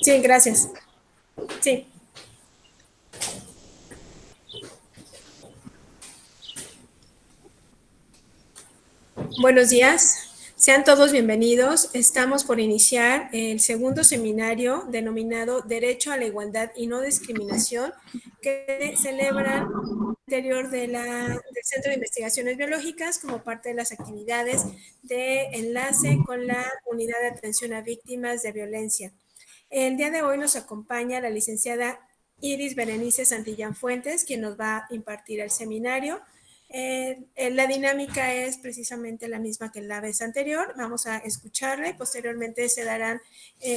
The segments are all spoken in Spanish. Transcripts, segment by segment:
Sí, gracias. Sí. Buenos días. Sean todos bienvenidos. Estamos por iniciar el segundo seminario denominado Derecho a la Igualdad y No Discriminación, que celebran interior del Centro de Investigaciones Biológicas como parte de las actividades de enlace con la Unidad de Atención a Víctimas de Violencia. El día de hoy nos acompaña la licenciada Iris Berenice Santillán Fuentes, quien nos va a impartir el seminario. La dinámica es precisamente la misma que la vez anterior. Vamos a escucharla y posteriormente se darán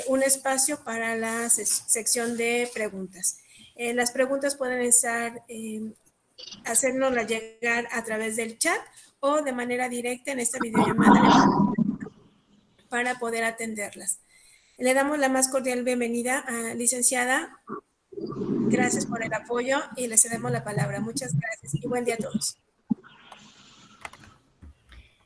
un espacio para la sección de preguntas. Las preguntas pueden estar hacernosla llegar a través del chat o de manera directa en esta videollamada para poder atenderlas. Le damos la más cordial bienvenida a licenciada. Gracias por el apoyo y le cedemos la palabra. Muchas gracias y buen día a todos.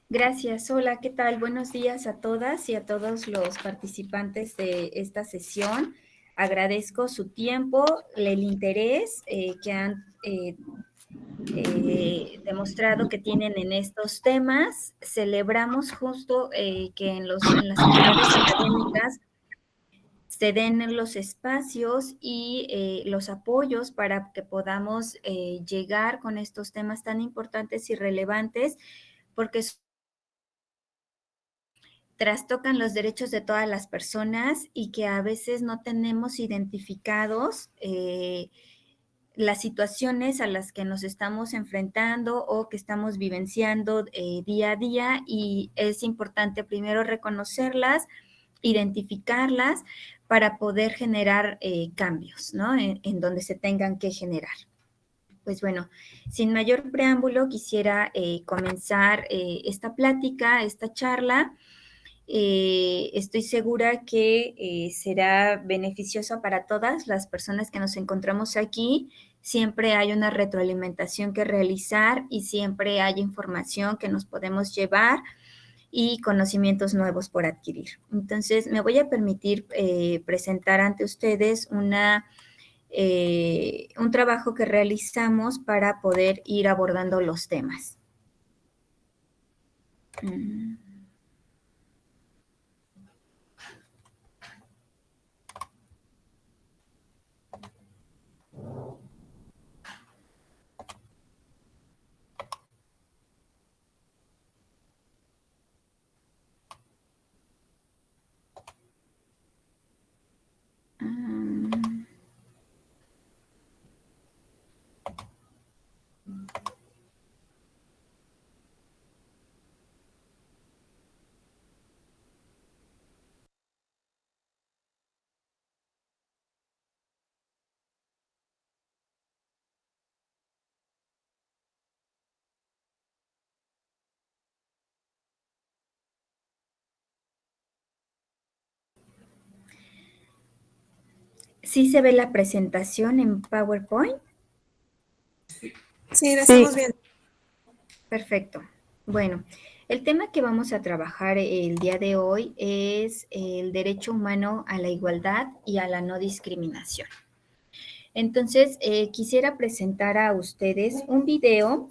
Gracias. Hola, ¿qué tal? Buenos días a todas y a todos los participantes de esta sesión. Agradezco su tiempo, el interés que han demostrado que tienen en estos temas. Celebramos justo que en las actividades académicas se den los espacios y los apoyos para que podamos llegar con estos temas tan importantes y relevantes, porque trastocan los derechos de todas las personas y que a veces no tenemos identificados las situaciones a las que nos estamos enfrentando o que estamos vivenciando día a día, y es importante primero reconocerlas, identificarlas para poder generar cambios, ¿no? En donde se tengan que generar. Pues bueno, sin mayor preámbulo, quisiera comenzar esta plática, esta charla. Estoy segura que será beneficiosa para todas las personas que nos encontramos aquí. Siempre hay una retroalimentación que realizar y siempre hay información que nos podemos llevar y conocimientos nuevos por adquirir. Entonces, me voy a permitir presentar ante ustedes un trabajo que realizamos para poder ir abordando los temas. ¿Sí se ve la presentación en PowerPoint? Sí, la estamos viendo. Perfecto. Bueno, el tema que vamos a trabajar el día de hoy es el derecho humano a la igualdad y a la no discriminación. Entonces, quisiera presentar a ustedes un video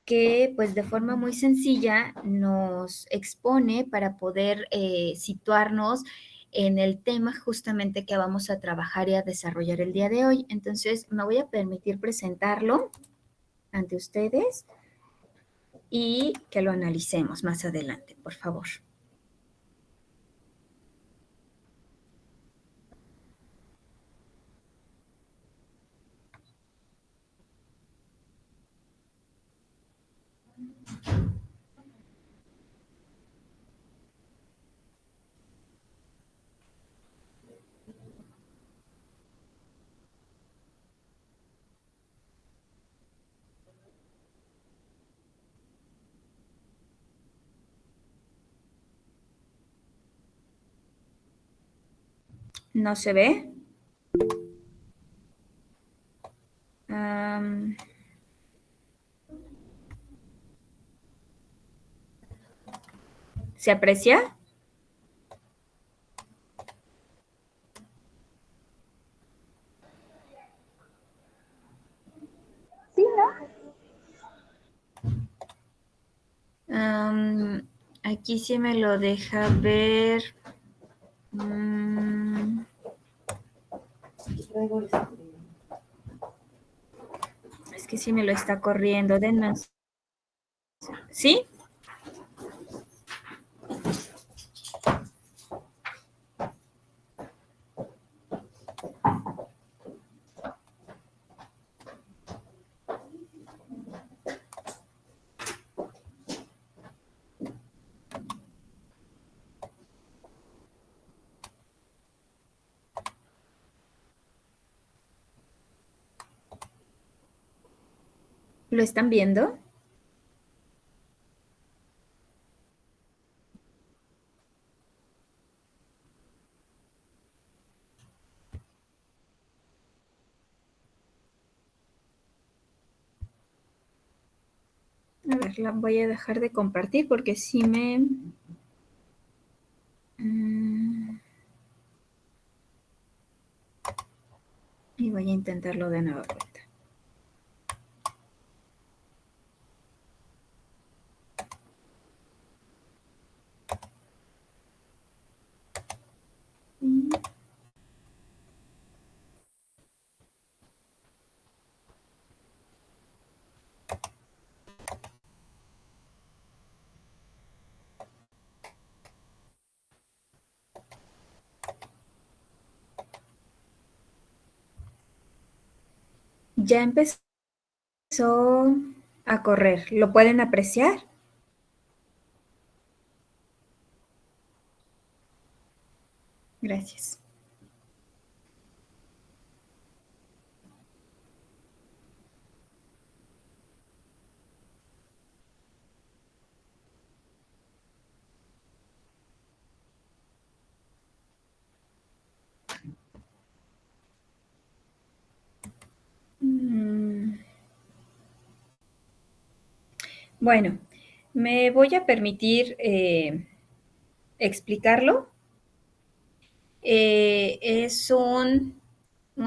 que pues de forma muy sencilla nos expone para poder situarnos en el tema justamente que vamos a trabajar y a desarrollar el día de hoy. Entonces, me voy a permitir presentarlo ante ustedes y que lo analicemos más adelante, por favor. ¿No se ve? ¿Se aprecia? Aquí sí me lo deja ver. Es que sí me lo está corriendo. Denme. ¿Sí? ¿Lo están viendo? A ver, la voy a dejar de compartir porque sí me... Y voy a intentarlo de nuevo. Ya empezó a correr. ¿Lo pueden apreciar? Gracias. Bueno, me voy a permitir explicarlo. Es un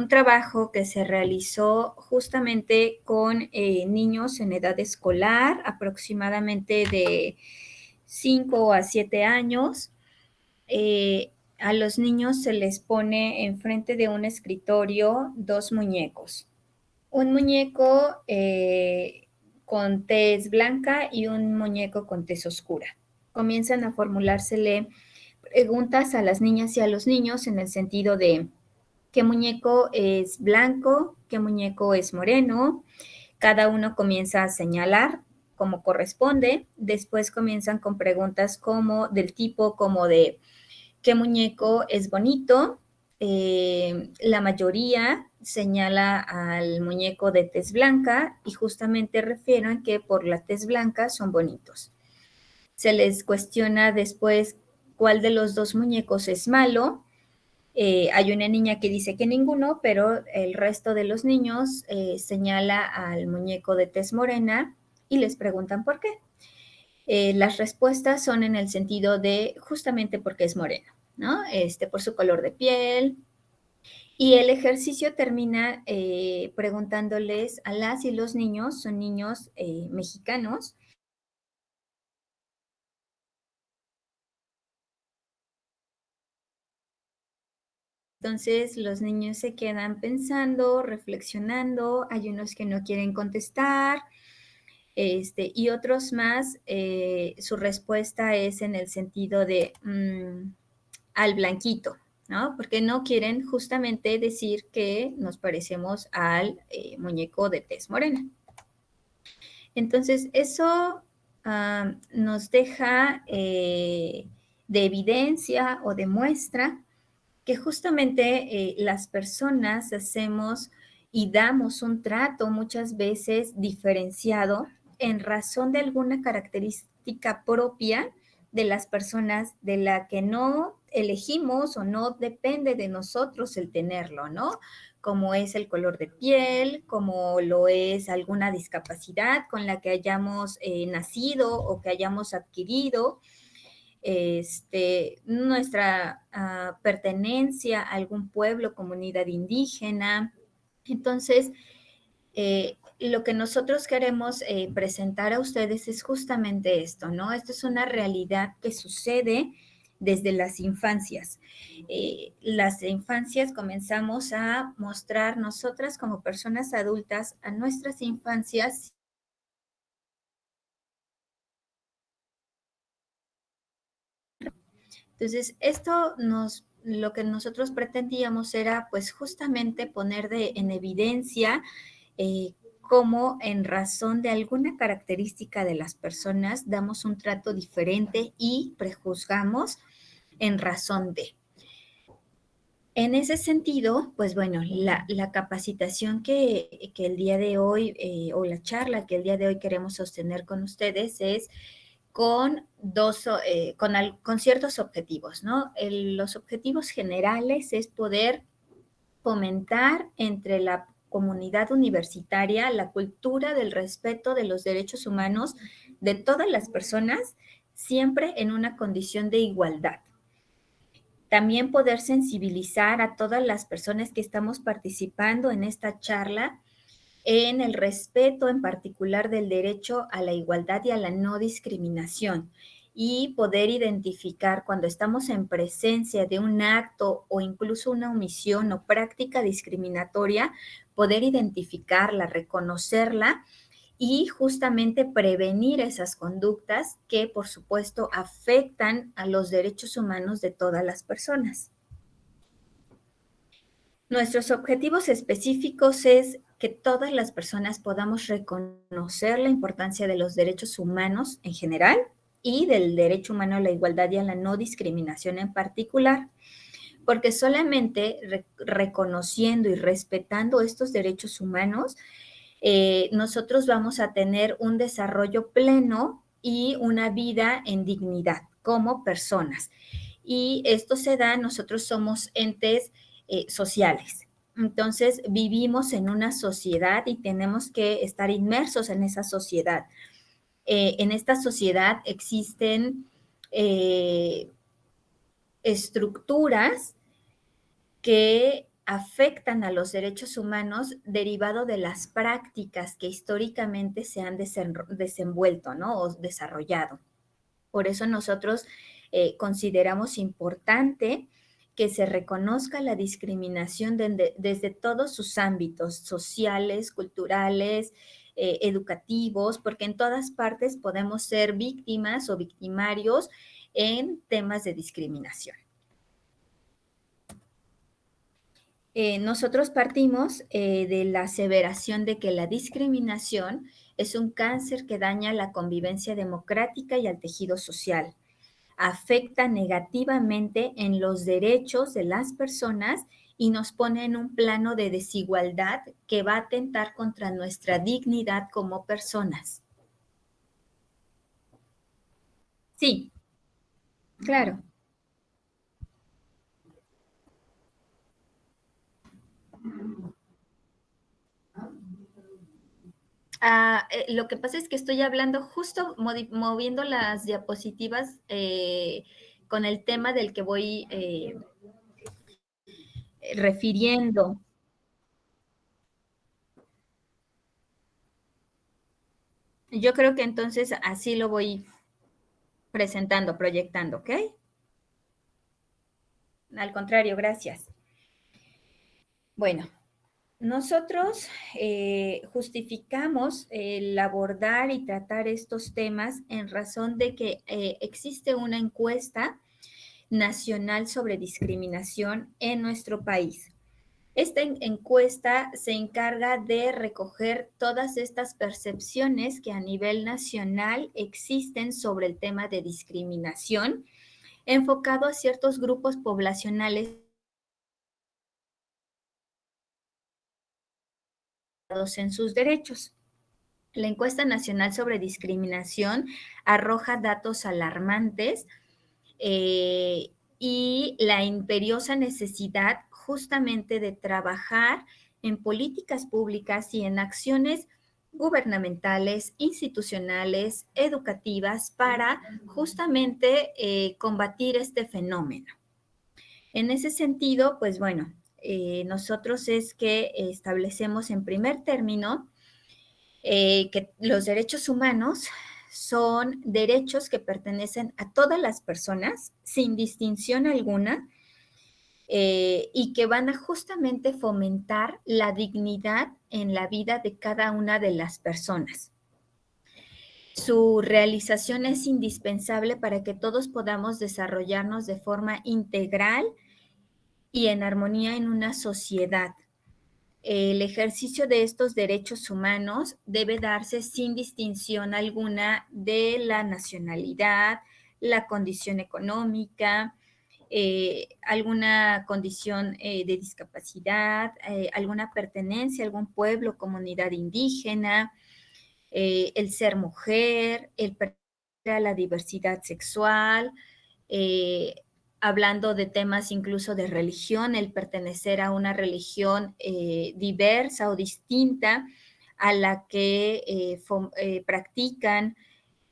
trabajo que se realizó justamente con niños en edad escolar, aproximadamente de 5 a 7 años. A los niños se les pone enfrente de un escritorio dos muñecos. Un muñeco con tez blanca y un muñeco con tez oscura. Comienzan a formulársele preguntas a las niñas y a los niños en el sentido de qué muñeco es blanco, qué muñeco es moreno. Cada uno comienza a señalar como corresponde. Después comienzan con preguntas como del tipo como de qué muñeco es bonito. La mayoría señala al muñeco de tez blanca y justamente refieren que por la tez blanca son bonitos. Se les cuestiona después cuál de los dos muñecos es malo. Hay una niña que dice que ninguno, pero el resto de los niños señala al muñeco de tez morena y les preguntan por qué. Las respuestas son en el sentido de justamente porque es moreno, ¿no? Por su color de piel. Y el ejercicio termina preguntándoles a las y los niños, son niños mexicanos. Entonces los niños se quedan pensando, reflexionando, hay unos que no quieren contestar, y otros más, su respuesta es en el sentido de al blanquito, ¿no? Porque no quieren justamente decir que nos parecemos al muñeco de tez morena. Entonces, eso nos deja de evidencia o de muestra que justamente las personas hacemos y damos un trato muchas veces diferenciado en razón de alguna característica propia de las personas de la que no elegimos o no depende de nosotros el tenerlo, ¿no? Como es el color de piel, como lo es alguna discapacidad con la que hayamos nacido o que hayamos adquirido, nuestra pertenencia a algún pueblo, comunidad indígena. Entonces, lo que nosotros queremos presentar a ustedes es justamente esto, ¿no? Esto es una realidad que sucede desde las infancias. Las infancias comenzamos a mostrar nosotras como personas adultas a nuestras infancias. Entonces, lo que nosotros pretendíamos era pues justamente poner en evidencia cómo en razón de alguna característica de las personas damos un trato diferente y prejuzgamos en razón de. En ese sentido, pues bueno, la capacitación que el día de hoy, o la charla que el día de hoy queremos sostener con ustedes es con ciertos objetivos, ¿no? Los objetivos generales es poder fomentar entre la comunidad universitaria la cultura del respeto de los derechos humanos de todas las personas, siempre en una condición de igualdad. También poder sensibilizar a todas las personas que estamos participando en esta charla en el respeto en particular del derecho a la igualdad y a la no discriminación, y poder identificar cuando estamos en presencia de un acto o incluso una omisión o práctica discriminatoria, poder identificarla, reconocerla y justamente prevenir esas conductas que, por supuesto, afectan a los derechos humanos de todas las personas. Nuestros objetivos específicos es que todas las personas podamos reconocer la importancia de los derechos humanos en general y del derecho humano a la igualdad y a la no discriminación en particular, porque solamente reconociendo y respetando estos derechos humanos, nosotros vamos a tener un desarrollo pleno y una vida en dignidad como personas. Y esto se da, nosotros somos entes sociales. Entonces, vivimos en una sociedad y tenemos que estar inmersos en esa sociedad. En esta sociedad existen estructuras que afectan a los derechos humanos derivado de las prácticas que históricamente se han desenvuelto, ¿no? O desarrollado. Por eso nosotros consideramos importante que se reconozca la discriminación desde todos sus ámbitos sociales, culturales, educativos, porque en todas partes podemos ser víctimas o victimarios en temas de discriminación. Nosotros partimos de la aseveración de que la discriminación es un cáncer que daña la convivencia democrática y al tejido social. Afecta negativamente en los derechos de las personas y nos pone en un plano de desigualdad que va a atentar contra nuestra dignidad como personas. Sí, claro. Lo que pasa es que estoy hablando justo moviendo las diapositivas con el tema del que voy refiriendo. Yo creo que entonces así lo voy presentando, proyectando, ¿ok? Al contrario, gracias. Bueno, nosotros justificamos el abordar y tratar estos temas en razón de que existe una encuesta nacional sobre discriminación en nuestro país. Esta encuesta se encarga de recoger todas estas percepciones que a nivel nacional existen sobre el tema de discriminación, enfocado a ciertos grupos poblacionales en sus derechos. La encuesta nacional sobre discriminación arroja datos alarmantes y la imperiosa necesidad justamente de trabajar en políticas públicas y en acciones gubernamentales, institucionales, educativas para justamente combatir este fenómeno. En ese sentido, pues bueno, nosotros es que establecemos en primer término que los derechos humanos son derechos que pertenecen a todas las personas sin distinción alguna, y que van a justamente fomentar la dignidad en la vida de cada una de las personas. Su realización es indispensable para que todos podamos desarrollarnos de forma integral y en armonía en una sociedad. El ejercicio de estos derechos humanos debe darse sin distinción alguna de la nacionalidad, la condición económica, alguna condición de discapacidad, alguna pertenencia a algún pueblo, comunidad indígena, el ser mujer, el pertenecer a la diversidad sexual, eh, hablando de temas incluso de religión, el pertenecer a una religión diversa o distinta a la que practican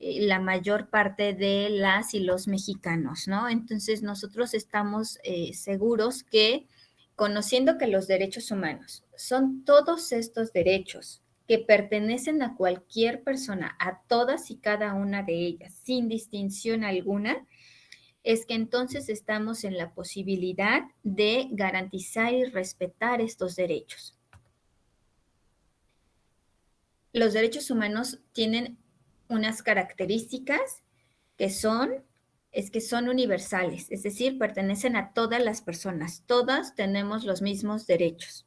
la mayor parte de las y los mexicanos, ¿no? Entonces nosotros estamos seguros que, conociendo que los derechos humanos son todos estos derechos que pertenecen a cualquier persona, a todas y cada una de ellas, sin distinción alguna, es que entonces estamos en la posibilidad de garantizar y respetar estos derechos. Los derechos humanos tienen unas características que son universales, es decir, pertenecen a todas las personas. Todas tenemos los mismos derechos.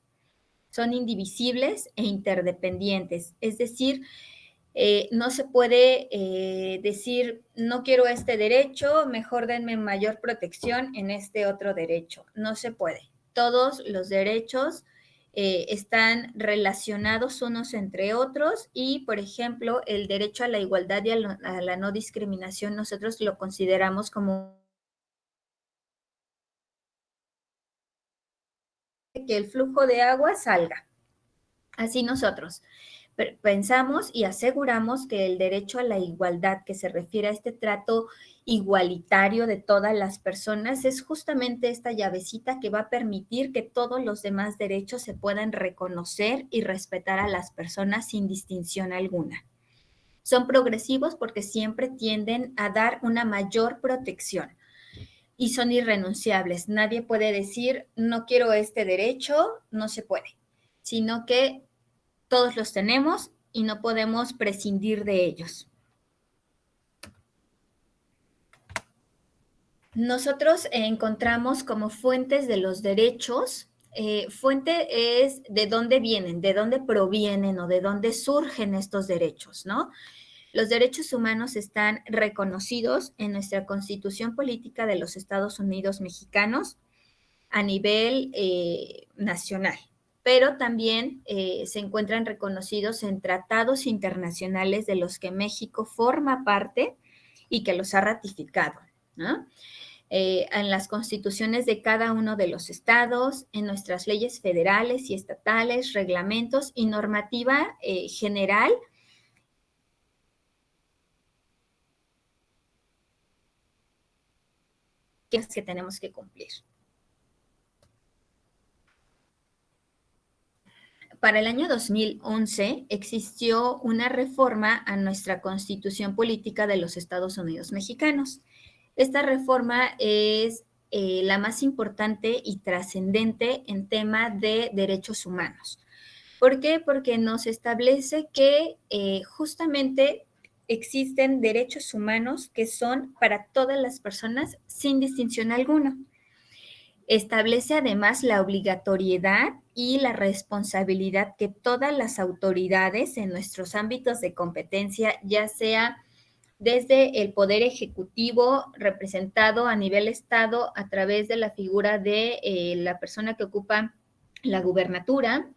Son indivisibles e interdependientes, es decir, no se puede decir, no quiero este derecho, mejor denme mayor protección en este otro derecho. No se puede. Todos los derechos están relacionados unos entre otros y, por ejemplo, el derecho a la igualdad y a la no discriminación, nosotros lo consideramos como que el flujo de agua salga. Así nosotros pensamos y aseguramos que el derecho a la igualdad, que se refiere a este trato igualitario de todas las personas, es justamente esta llavecita que va a permitir que todos los demás derechos se puedan reconocer y respetar a las personas sin distinción alguna. Son progresivos porque siempre tienden a dar una mayor protección y son irrenunciables. Nadie puede decir, no quiero este derecho, no se puede, sino que todos los tenemos y no podemos prescindir de ellos. Nosotros encontramos como fuentes de los derechos, fuente es de dónde vienen, de dónde provienen o de dónde surgen estos derechos, ¿no? Los derechos humanos están reconocidos en nuestra Constitución Política de los Estados Unidos Mexicanos a nivel nacional, pero también se encuentran reconocidos en tratados internacionales de los que México forma parte y que los ha ratificado, ¿no? En las constituciones de cada uno de los estados, en nuestras leyes federales y estatales, reglamentos y normativa general que tenemos que cumplir. Para el año 2011 existió una reforma a nuestra Constitución Política de los Estados Unidos Mexicanos. Esta reforma es la más importante y trascendente en tema de derechos humanos. ¿Por qué? Porque nos establece que justamente existen derechos humanos que son para todas las personas sin distinción alguna. Establece además la obligatoriedad y la responsabilidad que todas las autoridades en nuestros ámbitos de competencia, ya sea desde el Poder Ejecutivo representado a nivel Estado a través de la figura de la persona que ocupa la gubernatura,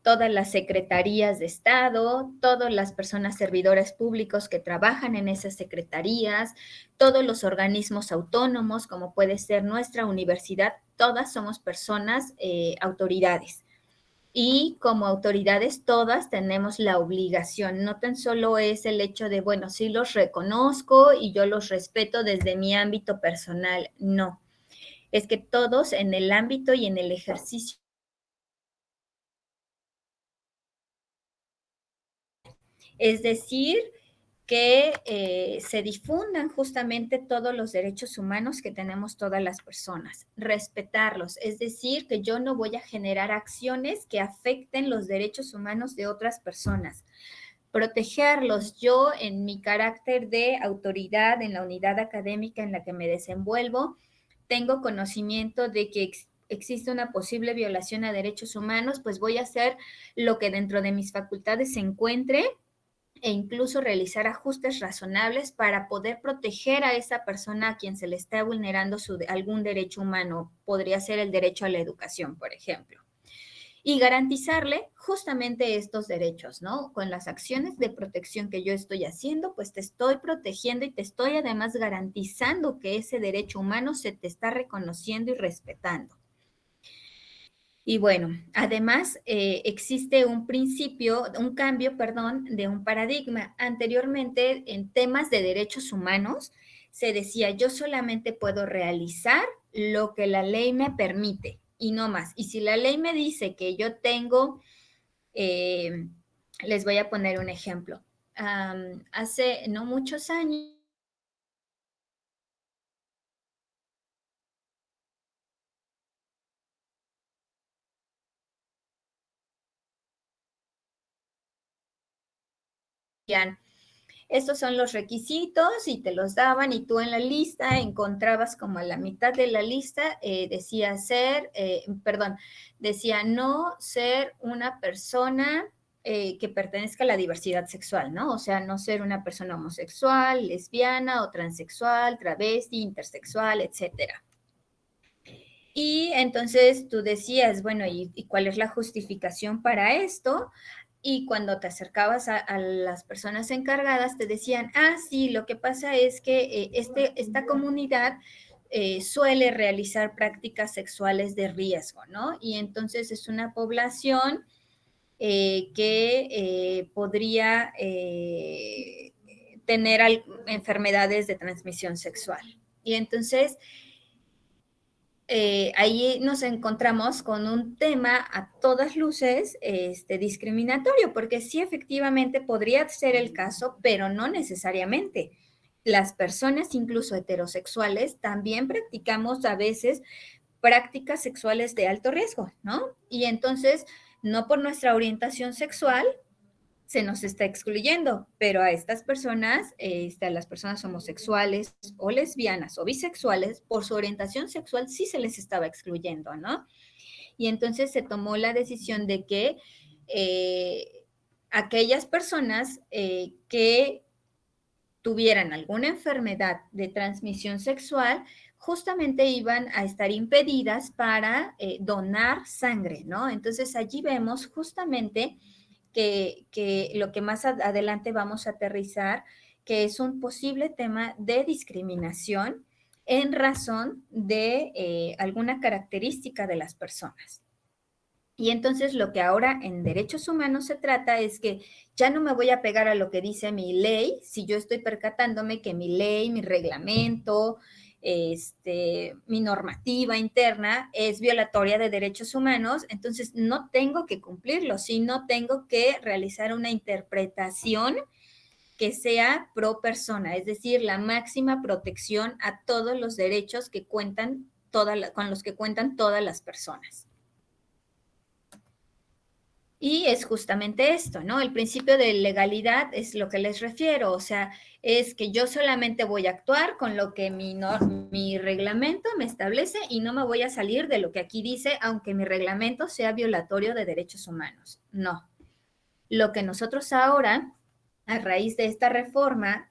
todas las secretarías de Estado, todas las personas servidoras públicos que trabajan en esas secretarías, todos los organismos autónomos, como puede ser nuestra universidad, todas somos personas, autoridades. Y como autoridades todas tenemos la obligación, no tan solo es el hecho de, bueno, sí los reconozco y yo los respeto desde mi ámbito personal, no. Es que todos en el ámbito y en el ejercicio Es decir, que se difundan justamente todos los derechos humanos que tenemos todas las personas, respetarlos, es decir, que yo no voy a generar acciones que afecten los derechos humanos de otras personas, protegerlos. Yo, en mi carácter de autoridad en la unidad académica en la que me desenvuelvo, tengo conocimiento de que existe una posible violación a derechos humanos, pues voy a hacer lo que dentro de mis facultades se encuentre e incluso realizar ajustes razonables para poder proteger a esa persona a quien se le está vulnerando algún derecho humano. Podría ser el derecho a la educación, por ejemplo. Y garantizarle justamente estos derechos, ¿no? Con las acciones de protección que yo estoy haciendo, pues te estoy protegiendo y te estoy además garantizando que ese derecho humano se te está reconociendo y respetando. Y bueno, además existe un principio, un cambio, perdón, de un paradigma. Anteriormente, en temas de derechos humanos, se decía, yo solamente puedo realizar lo que la ley me permite y no más. Y si la ley me dice que yo tengo, eh, les voy a poner un ejemplo. Hace no muchos años, estos son los requisitos y te los daban y tú en la lista encontrabas como a la mitad de la lista decía decía no ser una persona que pertenezca a la diversidad sexual, ¿no? O sea, no ser una persona homosexual, lesbiana o transexual, travesti, intersexual, etcétera. Y entonces tú decías, bueno, ¿y cuál es la justificación para esto? Y cuando te acercabas a las personas encargadas, te decían, sí, lo que pasa es que esta comunidad suele realizar prácticas sexuales de riesgo, ¿no? Y entonces es una población que podría tener enfermedades de transmisión sexual. Y entonces ahí nos encontramos con un tema a todas luces discriminatorio, porque sí efectivamente podría ser el caso, pero no necesariamente. Las personas, incluso heterosexuales, también practicamos a veces prácticas sexuales de alto riesgo, ¿no? Y entonces, no por nuestra orientación sexual, se nos está excluyendo, pero a estas personas, a las personas homosexuales o lesbianas o bisexuales, por su orientación sexual sí se les estaba excluyendo, ¿no? Y entonces se tomó la decisión de que aquellas personas que tuvieran alguna enfermedad de transmisión sexual, justamente iban a estar impedidas para donar sangre, ¿no? Entonces allí vemos justamente que lo que más adelante vamos a aterrizar, que es un posible tema de discriminación en razón de alguna característica de las personas. Y entonces lo que ahora en derechos humanos se trata es que ya no me voy a pegar a lo que dice mi ley, si yo estoy percatándome que mi ley, mi reglamento, mi normativa interna es violatoria de derechos humanos, entonces no tengo que cumplirlo, sino tengo que realizar una interpretación que sea pro persona, es decir, la máxima protección a todos los derechos que cuentan con los que cuentan todas las personas. Y es justamente esto, ¿no? El principio de legalidad es lo que les refiero, o sea, es que yo solamente voy a actuar con lo que mi reglamento me establece y no me voy a salir de lo que aquí dice, aunque mi reglamento sea violatorio de derechos humanos. No. Lo que nosotros ahora, a raíz de esta reforma,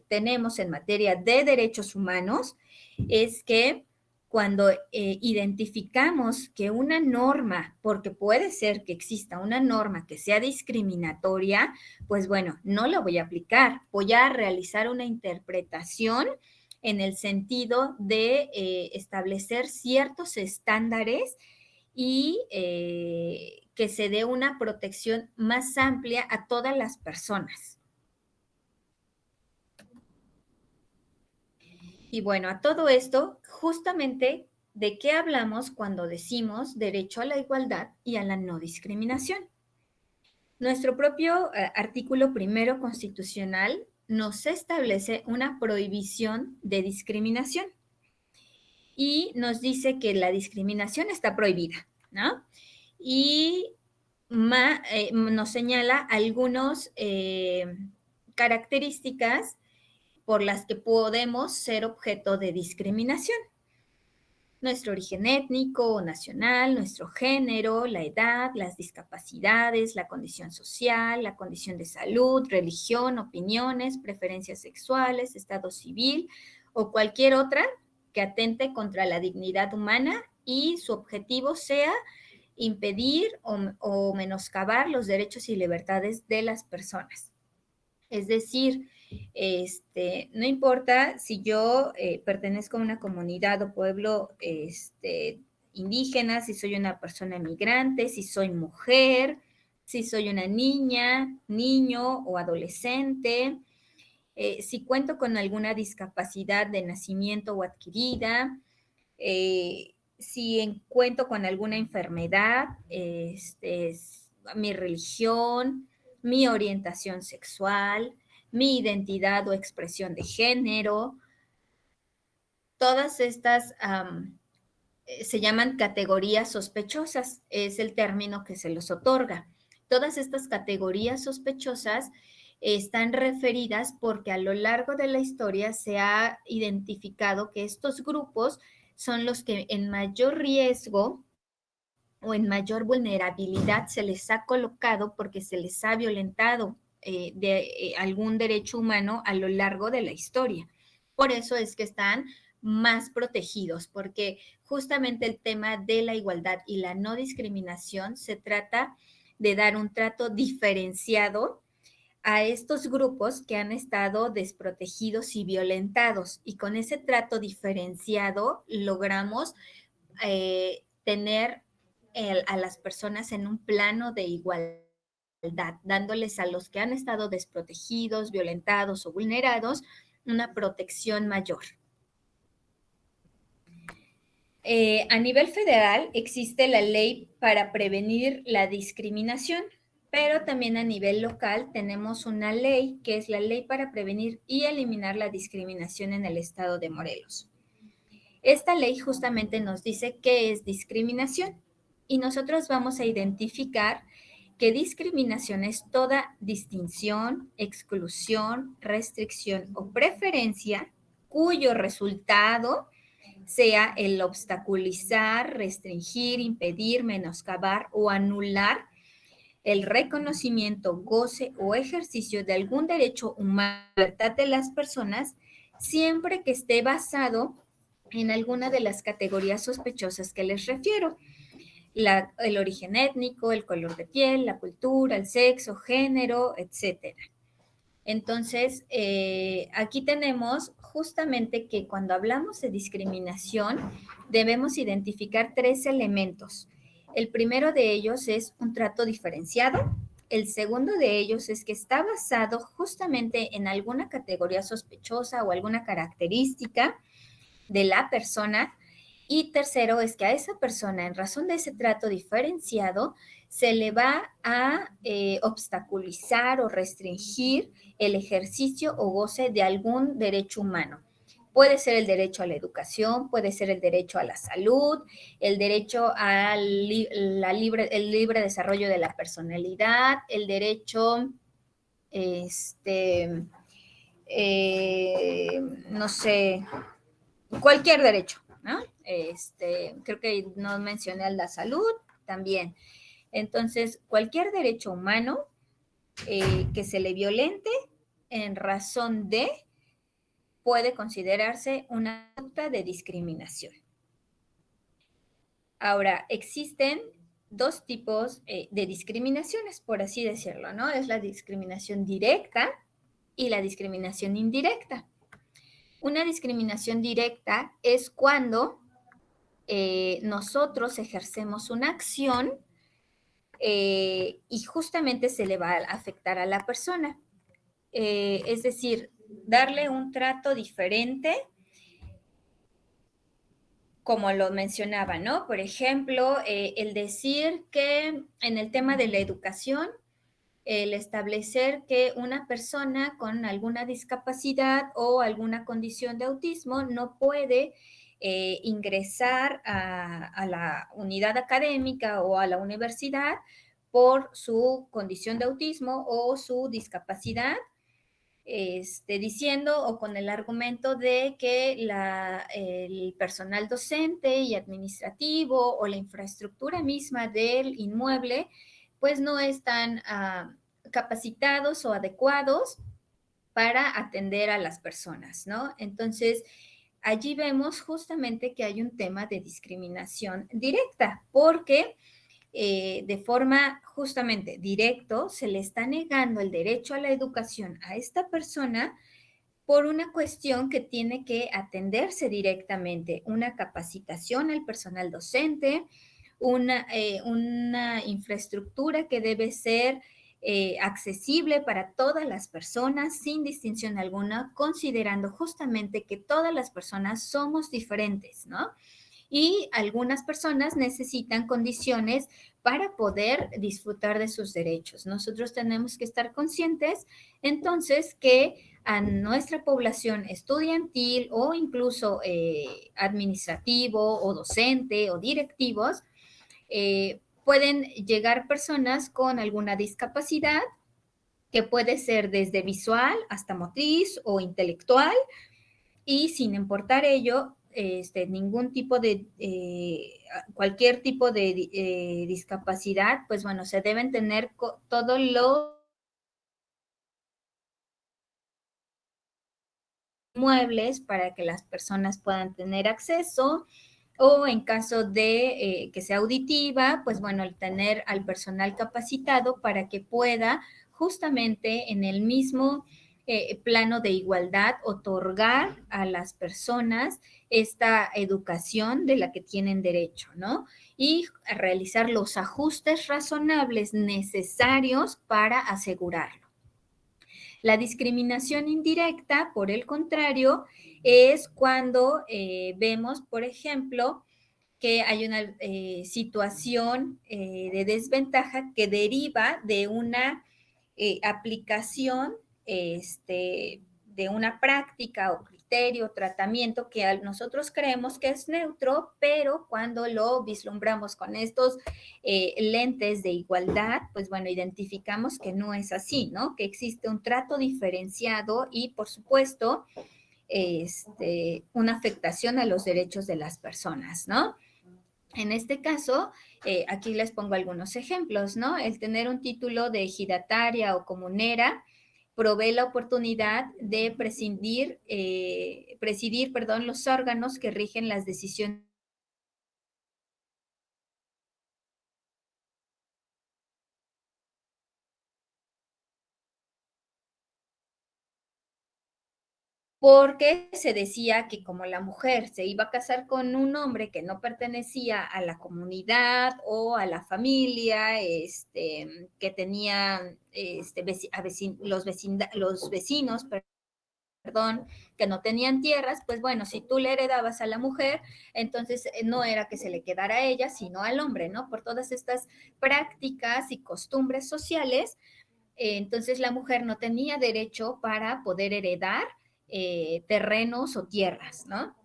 tenemos en materia de derechos humanos, es que cuando identificamos que una norma, porque puede ser que exista una norma que sea discriminatoria, pues bueno, no la voy a aplicar, voy a realizar una interpretación en el sentido de establecer ciertos estándares y que se dé una protección más amplia a todas las personas. Y bueno, a todo esto, justamente, ¿de qué hablamos cuando decimos derecho a la igualdad y a la no discriminación? Nuestro propio artículo primero constitucional nos establece una prohibición de discriminación y nos dice que la discriminación está prohibida, ¿no? Y nos señala algunas características por las que podemos ser objeto de discriminación. Nuestro origen étnico o nacional, nuestro género, la edad, las discapacidades, la condición social, la condición de salud, religión, opiniones, preferencias sexuales, estado civil o cualquier otra que atente contra la dignidad humana y su objetivo sea impedir o menoscabar los derechos y libertades de las personas. Es decir, no importa si yo pertenezco a una comunidad o pueblo indígena, si soy una persona migrante, si soy mujer, si soy una niña, niño o adolescente, si cuento con alguna discapacidad de nacimiento o adquirida, si cuento con alguna enfermedad, mi religión, mi orientación sexual, mi identidad o expresión de género. Todas estas se llaman categorías sospechosas, es el término que se los otorga. Todas estas categorías sospechosas están referidas porque a lo largo de la historia se ha identificado que estos grupos son los que en mayor riesgo o en mayor vulnerabilidad se les ha colocado porque se les ha violentado algún derecho humano a lo largo de la historia. Por eso es que están más protegidos, porque justamente el tema de la igualdad y la no discriminación se trata de dar un trato diferenciado a estos grupos que han estado desprotegidos y violentados. Y con ese trato diferenciado logramos tener a las personas en un plano de igualdad, dándoles a los que han estado desprotegidos, violentados o vulnerados una protección mayor. A nivel federal existe la ley para prevenir la discriminación, pero también a nivel local tenemos una ley que es la ley para prevenir y eliminar la discriminación en el estado de Morelos. Esta ley justamente nos dice qué es discriminación y nosotros vamos a identificar que discriminación es toda distinción, exclusión, restricción o preferencia cuyo resultado sea el obstaculizar, restringir, impedir, menoscabar o anular el reconocimiento, goce o ejercicio de algún derecho humano, libertad de las personas, siempre que esté basado en alguna de las categorías sospechosas que les refiero. El origen étnico, el color de piel, la cultura, el sexo, género, etcétera. Entonces, aquí tenemos justamente que cuando hablamos de discriminación, debemos identificar 3 elementos. El primero de ellos es un trato diferenciado. El segundo de ellos es que está basado justamente en alguna categoría sospechosa o alguna característica de la persona. Y tercero es que a esa persona, en razón de ese trato diferenciado, se le va a obstaculizar o restringir el ejercicio o goce de algún derecho humano. Puede ser el derecho a la educación, puede ser el derecho a la salud, el derecho al el libre desarrollo de la personalidad, el derecho, no sé, cualquier derecho, ¿no? Creo que no mencioné la salud también. Entonces, cualquier derecho humano que se le violente en razón de puede considerarse una conducta de discriminación. Ahora, existen 2 tipos de discriminaciones, por así decirlo, ¿no? Es la discriminación directa y la discriminación indirecta. Una discriminación directa es cuando nosotros ejercemos una acción y justamente se le va a afectar a la persona. Es decir, darle un trato diferente, como lo mencionaba, ¿no? Por ejemplo, el decir que en el tema de la educación el establecer que una persona con alguna discapacidad o alguna condición de autismo no puede ingresar a la unidad académica o a la universidad por su condición de autismo o su discapacidad, diciendo o con el argumento de que el personal docente y administrativo o la infraestructura misma del inmueble pues no están capacitados o adecuados para atender a las personas, ¿no? Entonces, allí vemos justamente que hay un tema de discriminación directa, porque de forma justamente directo se le está negando el derecho a la educación a esta persona por una cuestión que tiene que atenderse directamente, una capacitación al personal docente, una infraestructura que debe ser accesible para todas las personas sin distinción alguna, considerando justamente que todas las personas somos diferentes, ¿no? Y algunas personas necesitan condiciones para poder disfrutar de sus derechos. Nosotros tenemos que estar conscientes entonces que a nuestra población estudiantil o incluso administrativo o docente o directivos, pueden llegar personas con alguna discapacidad que puede ser desde visual hasta motriz o intelectual, y sin importar ello, ningún tipo de, cualquier tipo de discapacidad, pues bueno, se deben tener todos los muebles para que las personas puedan tener acceso, o en caso de que sea auditiva, pues bueno, el tener al personal capacitado para que pueda justamente en el mismo plano de igualdad otorgar a las personas esta educación de la que tienen derecho, ¿no? Y realizar los ajustes razonables necesarios para asegurarlo. La discriminación indirecta, por el contrario, es cuando vemos, por ejemplo, que hay una situación de desventaja que deriva de una aplicación de una práctica o criterio, tratamiento que nosotros creemos que es neutro, pero cuando lo vislumbramos con estos lentes de igualdad, pues bueno, identificamos que no es así, ¿no? Que existe un trato diferenciado y, por supuesto, una afectación a los derechos de las personas, ¿no? En este caso, aquí les pongo algunos ejemplos, ¿no? El tener un título de ejidataria o comunera provee la oportunidad de presidir, perdón, los órganos que rigen las decisiones porque se decía que como la mujer se iba a casar con un hombre que no pertenecía a la comunidad o a la familia, que tenía los vecinos, perdón, que no tenían tierras, pues bueno, si tú le heredabas a la mujer, entonces no era que se le quedara a ella, sino al hombre, ¿no? Por todas estas prácticas y costumbres sociales, entonces la mujer no tenía derecho para poder heredar terrenos o tierras, ¿no?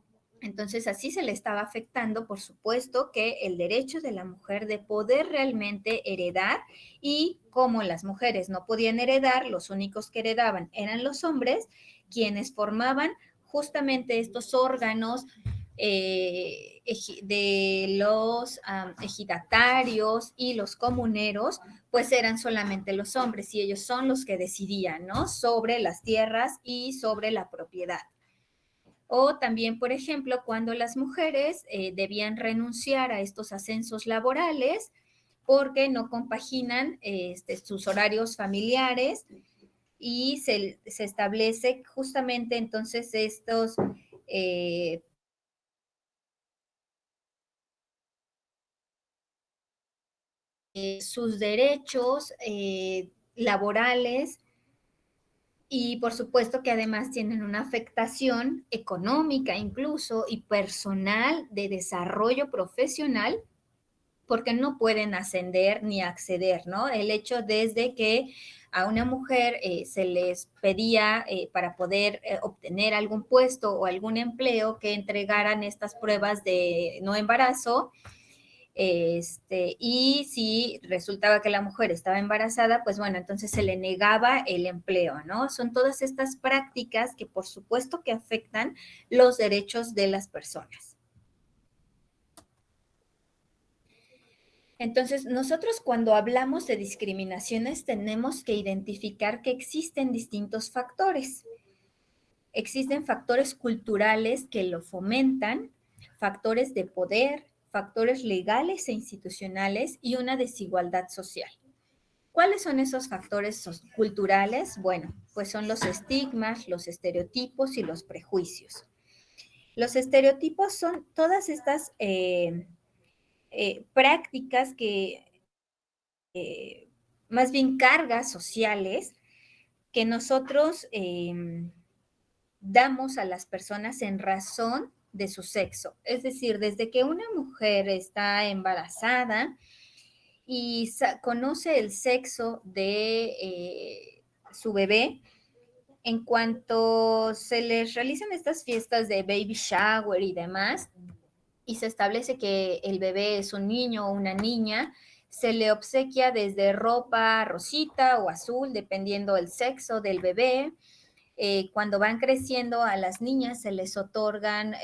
Entonces así se le estaba afectando, por supuesto, que el derecho de la mujer de poder realmente heredar, y como las mujeres no podían heredar, los únicos que heredaban eran los hombres, quienes formaban justamente estos órganos de los ejidatarios y los comuneros, pues eran solamente los hombres y ellos son los que decidían, ¿no? Sobre las tierras y sobre la propiedad. O también, por ejemplo, cuando las mujeres debían renunciar a estos ascensos laborales porque no compaginan sus horarios familiares, y se establece justamente entonces estos sus derechos laborales, y por supuesto que además tienen una afectación económica incluso y personal de desarrollo profesional porque no pueden ascender ni acceder, ¿no? El hecho desde que a una mujer se les pedía para poder obtener algún puesto o algún empleo que entregaran estas pruebas de no embarazo, y si resultaba que la mujer estaba embarazada, pues bueno, entonces se le negaba el empleo, ¿no? Son todas estas prácticas que por supuesto que afectan los derechos de las personas. Entonces, nosotros cuando hablamos de discriminaciones tenemos que identificar que existen distintos factores. Existen factores culturales que lo fomentan, factores de poder, factores legales e institucionales y una desigualdad social. ¿Cuáles son esos factores culturales? Bueno, pues son los estigmas, los estereotipos y los prejuicios. Los estereotipos son todas estas prácticas que, más bien cargas sociales, que nosotros damos a las personas en razón de su sexo. Es decir, desde que una mujer está embarazada y conoce el sexo de su bebé, en cuanto se les realizan estas fiestas de baby shower y demás, y se establece que el bebé es un niño o una niña, se le obsequia desde ropa rosita o azul, dependiendo del sexo del bebé. Cuando van creciendo a las niñas se les otorgan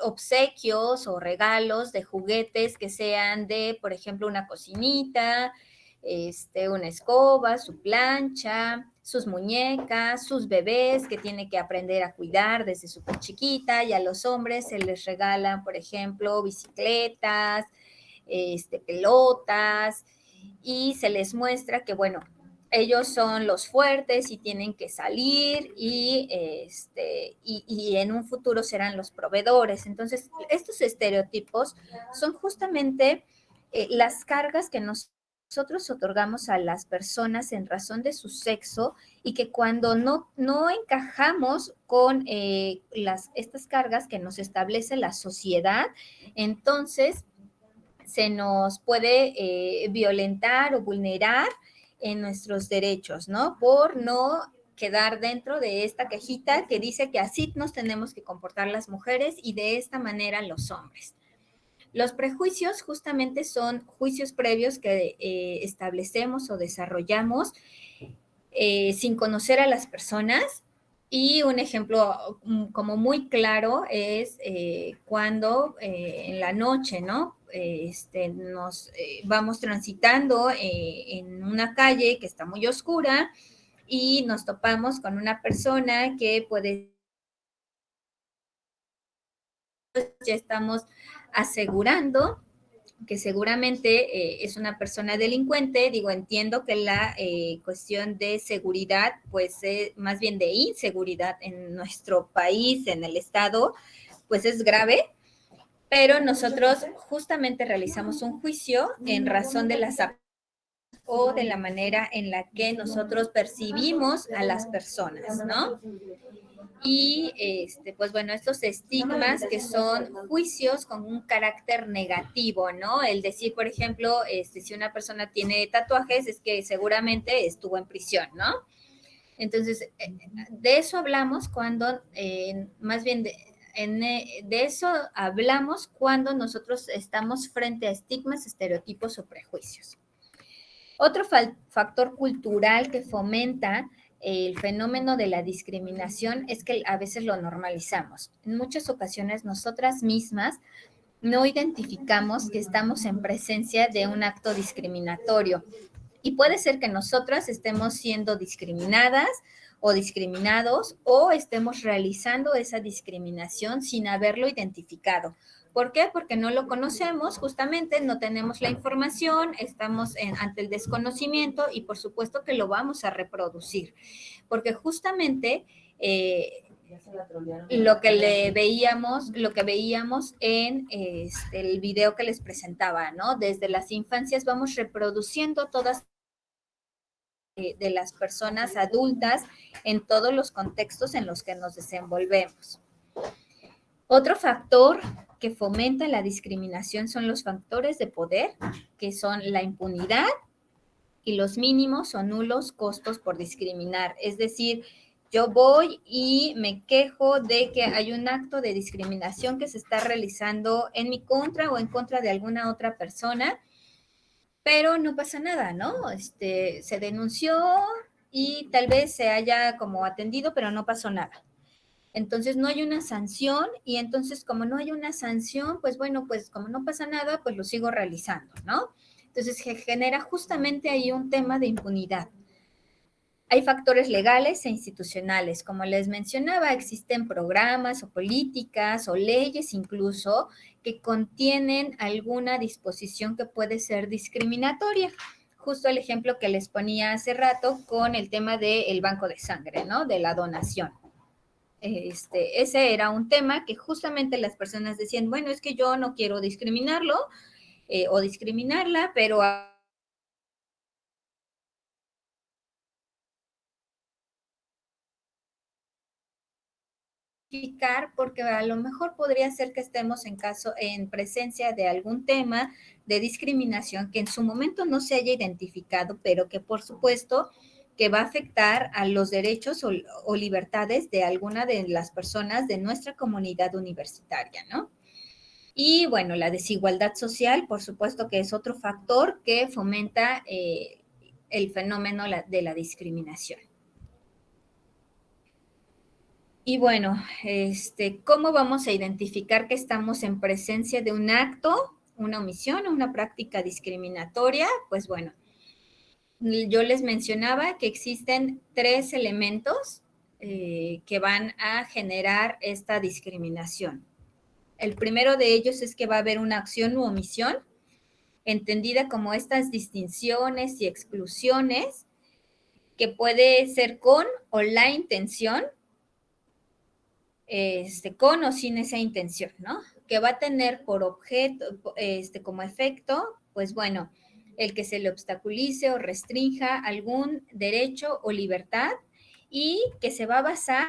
obsequios o regalos de juguetes que sean de, por ejemplo, una cocinita, una escoba, su plancha, sus muñecas, sus bebés que tiene que aprender a cuidar desde súper chiquita, y a los hombres se les regalan, por ejemplo, bicicletas, pelotas, y se les muestra que, bueno, ellos son los fuertes y tienen que salir y en un futuro serán los proveedores. Entonces, estos estereotipos son justamente las cargas que nosotros otorgamos a las personas en razón de su sexo, y que cuando no encajamos con estas cargas que nos establece la sociedad, entonces se nos puede violentar o vulnerar en nuestros derechos, ¿no? Por no quedar dentro de esta cajita que dice que así nos tenemos que comportar las mujeres y de esta manera los hombres. Los prejuicios justamente son juicios previos que establecemos o desarrollamos sin conocer a las personas. Y un ejemplo como muy claro es cuando en la noche, ¿no? Nos vamos transitando en una calle que está muy oscura y nos topamos con una persona que puede, ya estamos asegurando que seguramente es una persona delincuente. Digo, entiendo que la cuestión de seguridad, pues más bien de inseguridad en nuestro país, en el estado, pues es grave, pero nosotros justamente realizamos un juicio en razón de las o de la manera en la que nosotros percibimos a las personas, ¿no? Y pues bueno, estos estigmas que son juicios con un carácter negativo, ¿no? El decir, por ejemplo, si una persona tiene tatuajes es que seguramente estuvo en prisión, ¿no? Entonces, de eso hablamos cuando, más bien de eso hablamos cuando nosotros estamos frente a estigmas, estereotipos o prejuicios. Otro factor cultural que fomenta el fenómeno de la discriminación es que a veces lo normalizamos. En muchas ocasiones nosotras mismas no identificamos que estamos en presencia de un acto discriminatorio, y puede ser que nosotras estemos siendo discriminadas o discriminados, o estemos realizando esa discriminación sin haberlo identificado. ¿Por qué? Porque no lo conocemos, justamente no tenemos la información, estamos ante el desconocimiento, y por supuesto que lo vamos a reproducir, porque justamente lo que veíamos en el video que les presentaba, ¿no? Desde las infancias vamos reproduciendo todas de las personas adultas en todos los contextos en los que nos desenvolvemos. Otro factor que fomenta la discriminación son los factores de poder, que son la impunidad y los mínimos o nulos costos por discriminar. Es decir, yo voy y me quejo de que hay un acto de discriminación que se está realizando en mi contra o en contra de alguna otra persona, pero no pasa nada, ¿no? Se denunció y tal vez se haya como atendido, pero no pasó nada. Entonces no hay una sanción y entonces como no hay una sanción, pues bueno, pues como no pasa nada, pues lo sigo realizando, ¿no? Entonces se genera justamente ahí un tema de impunidad. Hay factores legales e institucionales. Como les mencionaba, existen programas o políticas o leyes incluso que contienen alguna disposición que puede ser discriminatoria. Justo el ejemplo que les ponía hace rato con el tema del banco de sangre, ¿no? De la donación. Ese era un tema que justamente las personas decían, bueno, es que yo no quiero discriminarlo o discriminarla, pero porque a lo mejor podría ser que estemos en presencia de algún tema de discriminación que en su momento no se haya identificado, pero que por supuesto que va a afectar a los derechos o libertades de alguna de las personas de nuestra comunidad universitaria, ¿no? Y bueno, la desigualdad social, por supuesto que es otro factor que fomenta el fenómeno de la discriminación. Y bueno, ¿cómo vamos a identificar que estamos en presencia de un acto, una omisión o una práctica discriminatoria? Pues bueno, yo les mencionaba que existen 3 elementos que van a generar esta discriminación. El primero de ellos es que va a haber una acción u omisión, entendida como estas distinciones y exclusiones, que puede ser con o la intención, con o sin esa intención, ¿no? Que va a tener por objeto, como efecto, pues bueno, el que se le obstaculice o restrinja algún derecho o libertad y que se va a basar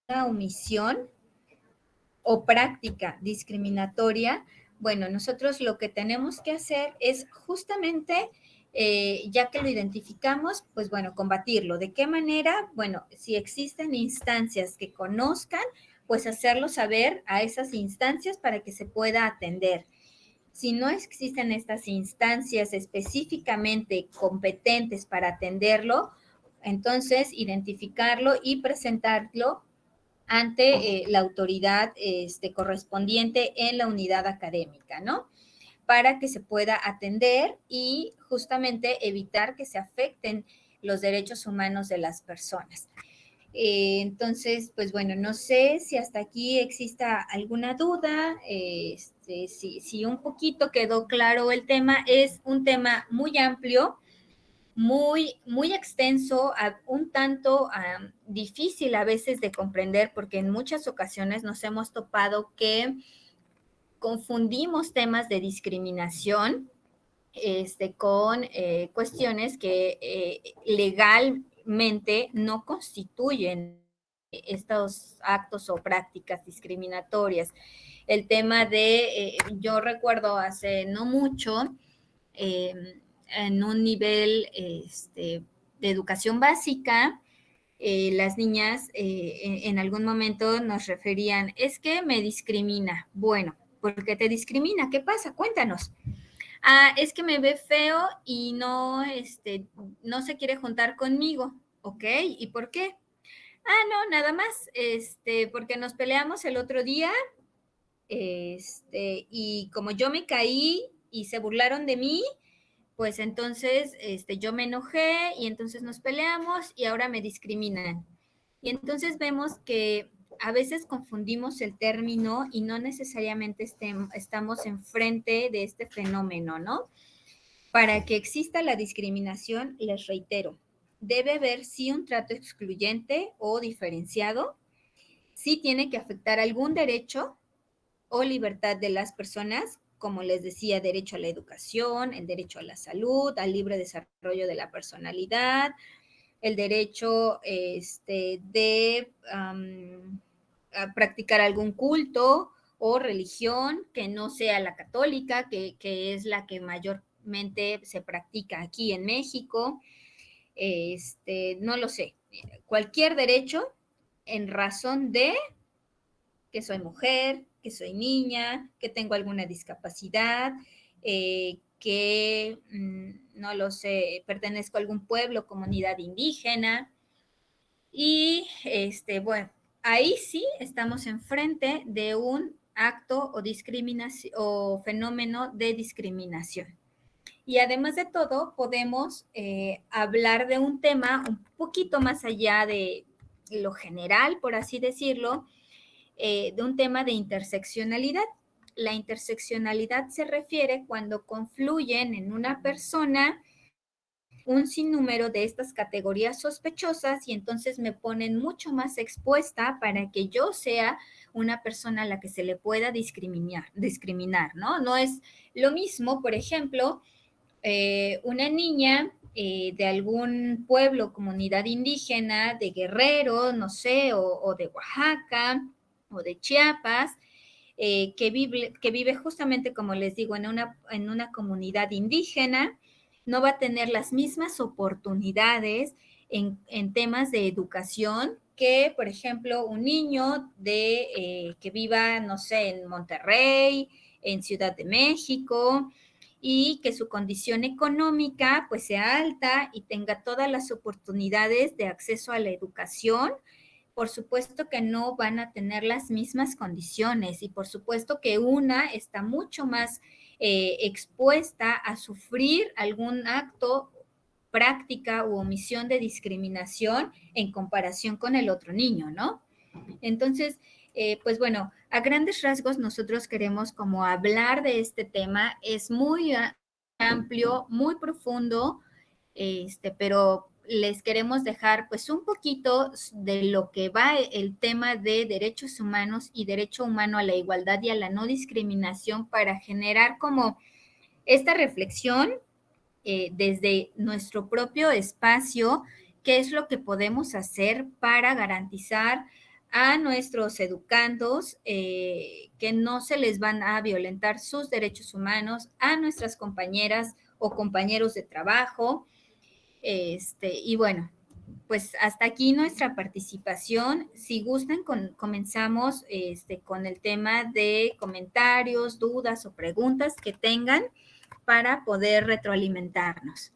en una omisión o práctica discriminatoria. Bueno, nosotros lo que tenemos que hacer es justamente, ya que lo identificamos, pues bueno, combatirlo. ¿De qué manera? Bueno, si existen instancias que conozcan, pues hacerlo saber a esas instancias para que se pueda atender. Si no existen estas instancias específicamente competentes para atenderlo, entonces identificarlo y presentarlo ante la autoridad correspondiente en la unidad académica, ¿no? Para que se pueda atender y justamente evitar que se afecten los derechos humanos de las personas. Entonces, pues bueno, no sé si hasta aquí exista alguna duda, si un poquito quedó claro el tema. Es un tema muy amplio, muy extenso, un tanto difícil a veces de comprender, porque en muchas ocasiones nos hemos topado que confundimos temas de discriminación con cuestiones que legalmente no constituyen estos actos o prácticas discriminatorias. El tema yo recuerdo hace no mucho, en un nivel de educación básica, las niñas en algún momento nos referían, es que me discrimina. Bueno, ¿por qué te discrimina? ¿Qué pasa? Cuéntanos. Ah, es que me ve feo y no se quiere juntar conmigo. ¿Ok? ¿Y por qué? Ah, no, nada más, porque nos peleamos el otro día, y como yo me caí y se burlaron de mí, pues entonces yo me enojé y entonces nos peleamos y ahora me discriminan. Y entonces vemos que a veces confundimos el término y no necesariamente estamos enfrente de este fenómeno, ¿no? Para que exista la discriminación, les reitero, debe haber sí un trato excluyente o diferenciado, sí tiene que afectar algún derecho o libertad de las personas como les decía, derecho a la educación, el derecho a la salud, al libre desarrollo de la personalidad, el derecho a practicar algún culto o religión que no sea la católica, que es la que mayormente se practica aquí en México. No lo sé, cualquier derecho en razón de que soy mujer, que soy niña, que tengo alguna discapacidad, no lo sé, pertenezco a algún pueblo, comunidad indígena. Y bueno, ahí sí estamos enfrente de un acto o discriminación o fenómeno de discriminación. Y además de todo, podemos hablar de un tema un poquito más allá de lo general, por así decirlo, de un tema de interseccionalidad. La interseccionalidad se refiere cuando confluyen en una persona un sinnúmero de estas categorías sospechosas y entonces me ponen mucho más expuesta para que yo sea una persona a la que se le pueda discriminar, ¿no? No es lo mismo, por ejemplo, una niña de algún pueblo, comunidad indígena, de Guerrero, no sé, o de Oaxaca, o de Chiapas, que vive justamente, como les digo, en una comunidad indígena, no va a tener las mismas oportunidades en temas de educación que, por ejemplo, un niño que viva, no sé, en Monterrey, en Ciudad de México, y que su condición económica pues sea alta y tenga todas las oportunidades de acceso a la educación. Por supuesto que no van a tener las mismas condiciones y por supuesto que una está mucho más expuesta a sufrir algún acto, práctica u omisión de discriminación en comparación con el otro niño, ¿no? Entonces, pues bueno, a grandes rasgos nosotros queremos como hablar de este tema. Es muy amplio, muy profundo, pero les queremos dejar pues un poquito de lo que va el tema de derechos humanos y derecho humano a la igualdad y a la no discriminación para generar como esta reflexión desde nuestro propio espacio, qué es lo que podemos hacer para garantizar a nuestros educandos que no se les van a violentar sus derechos humanos, a nuestras compañeras o compañeros de trabajo. Y bueno, pues hasta aquí nuestra participación. Si gustan, comenzamos con el tema de comentarios, dudas o preguntas que tengan para poder retroalimentarnos.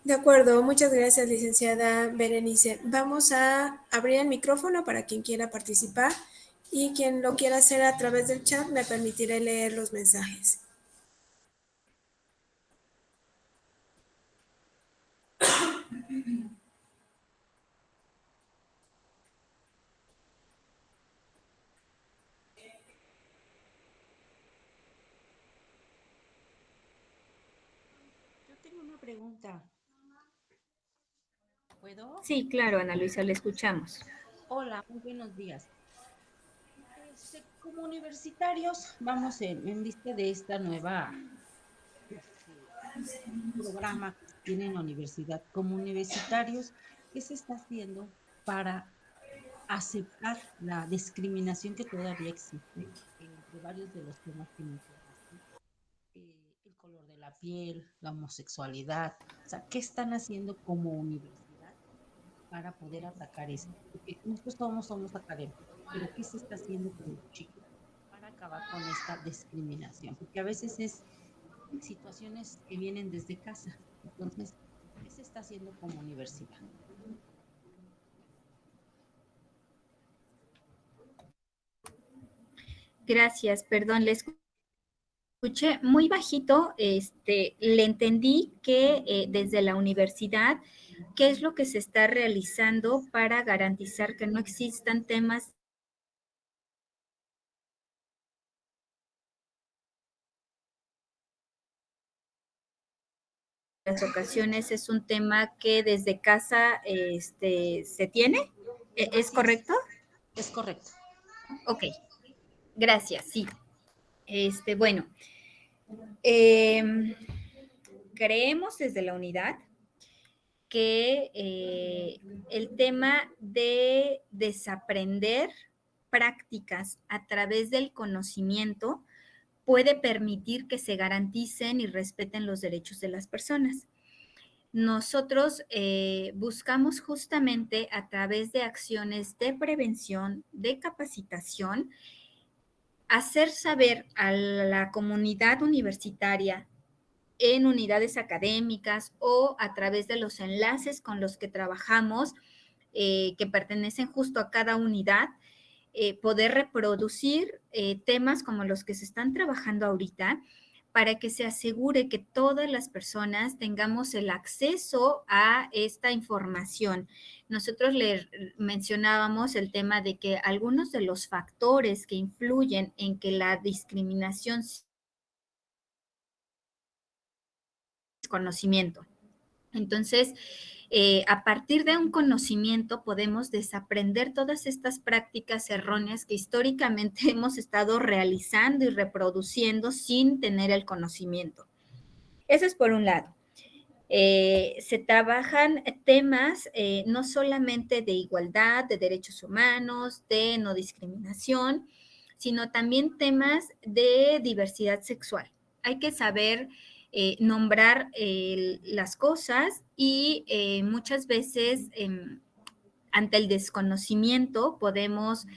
De acuerdo, muchas gracias, licenciada Berenice. Vamos a abrir el micrófono para quien quiera participar y quien lo quiera hacer a través del chat me permitiré leer los mensajes. Yo tengo una pregunta. ¿Puedo? Sí, claro, Ana Luisa, le escuchamos. Hola, muy buenos días. Como universitarios, vamos en vista de esta nueva este, programa que tiene en la universidad. Como universitarios, ¿qué se está haciendo para aceptar la discriminación que todavía existe entre varios de los temas que mencionaste? El color de la piel, la homosexualidad. O sea, ¿qué están haciendo como universidad para poder atacar esto? Porque nosotros somos académicos, pero ¿qué se está haciendo con los chicos para acabar con esta discriminación? Porque a veces es situaciones que vienen desde casa. Entonces, ¿qué se está haciendo como universidad? Gracias, perdón, le escuché muy bajito, le entendí que desde la universidad, ¿qué es lo que se está realizando para garantizar que no existan temas? En las ocasiones es un tema que desde casa se tiene, ¿es correcto? Es correcto. Ok, gracias, sí. Bueno, creemos desde la unidad que el tema de desaprender prácticas a través del conocimiento puede permitir que se garanticen y respeten los derechos de las personas. Nosotros buscamos justamente a través de acciones de prevención, de capacitación, hacer saber a la comunidad universitaria en unidades académicas o a través de los enlaces con los que trabajamos, que pertenecen justo a cada unidad, poder reproducir temas como los que se están trabajando ahorita para que se asegure que todas las personas tengamos el acceso a esta información. Nosotros le mencionábamos el tema de que algunos de los factores que influyen en que la discriminación conocimiento. Entonces, a partir de un conocimiento podemos desaprender todas estas prácticas erróneas que históricamente hemos estado realizando y reproduciendo sin tener el conocimiento. Eso es por un lado. Se trabajan temas no solamente de igualdad, de derechos humanos, de no discriminación, sino también temas de diversidad sexual. Hay que saber nombrar las cosas y muchas veces ante el desconocimiento podemos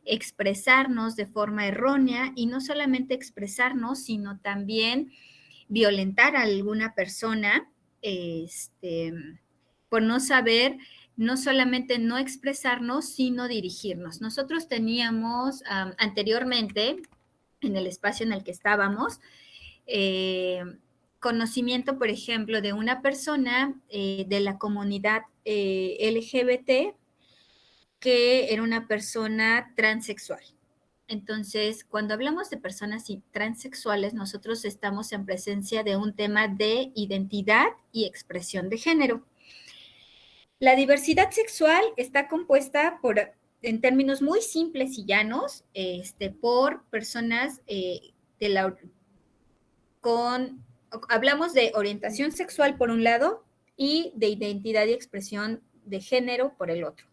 expresarnos de forma errónea y no solamente expresarnos, sino también violentar a alguna persona por no saber, no solamente no expresarnos, sino dirigirnos. Nosotros teníamos anteriormente, en el espacio en el que estábamos, conocimiento, por ejemplo, de una persona de la comunidad LGBT que era una persona transexual. Entonces, cuando hablamos de personas transexuales, nosotros estamos en presencia de un tema de identidad y expresión de género. La diversidad sexual está compuesta por, en términos muy simples y llanos, por personas hablamos de orientación sexual por un lado y de identidad y expresión de género por el otro.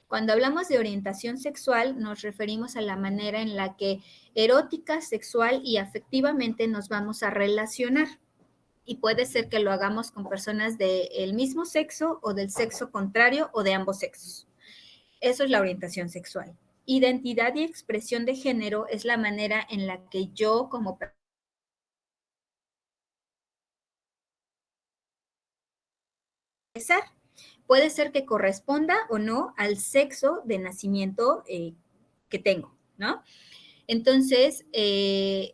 Cuando hablamos de orientación sexual, nos referimos a la manera en la que erótica, sexual y afectivamente nos vamos a relacionar. Y puede ser que lo hagamos con personas del mismo sexo o del sexo contrario o de ambos sexos. Eso es la orientación sexual. Identidad y expresión de género es la manera en la que yo como persona puede ser que corresponda o no al sexo de nacimiento que tengo, ¿no? Entonces, en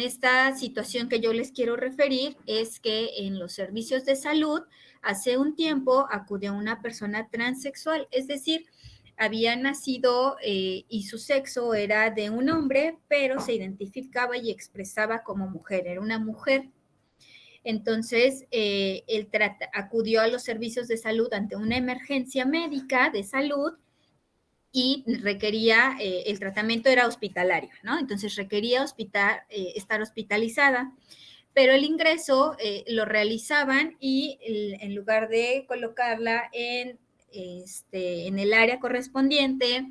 esta situación que yo les quiero referir es que en los servicios de salud, hace un tiempo acudió una persona transexual, es decir, había nacido y su sexo era de un hombre, pero se identificaba y expresaba como mujer, era una mujer. Entonces, él acudió a los servicios de salud ante una emergencia médica de salud y requería, el tratamiento era hospitalario, ¿no? Entonces requería estar hospitalizada, pero el ingreso lo realizaban y en lugar de colocarla en el área correspondiente,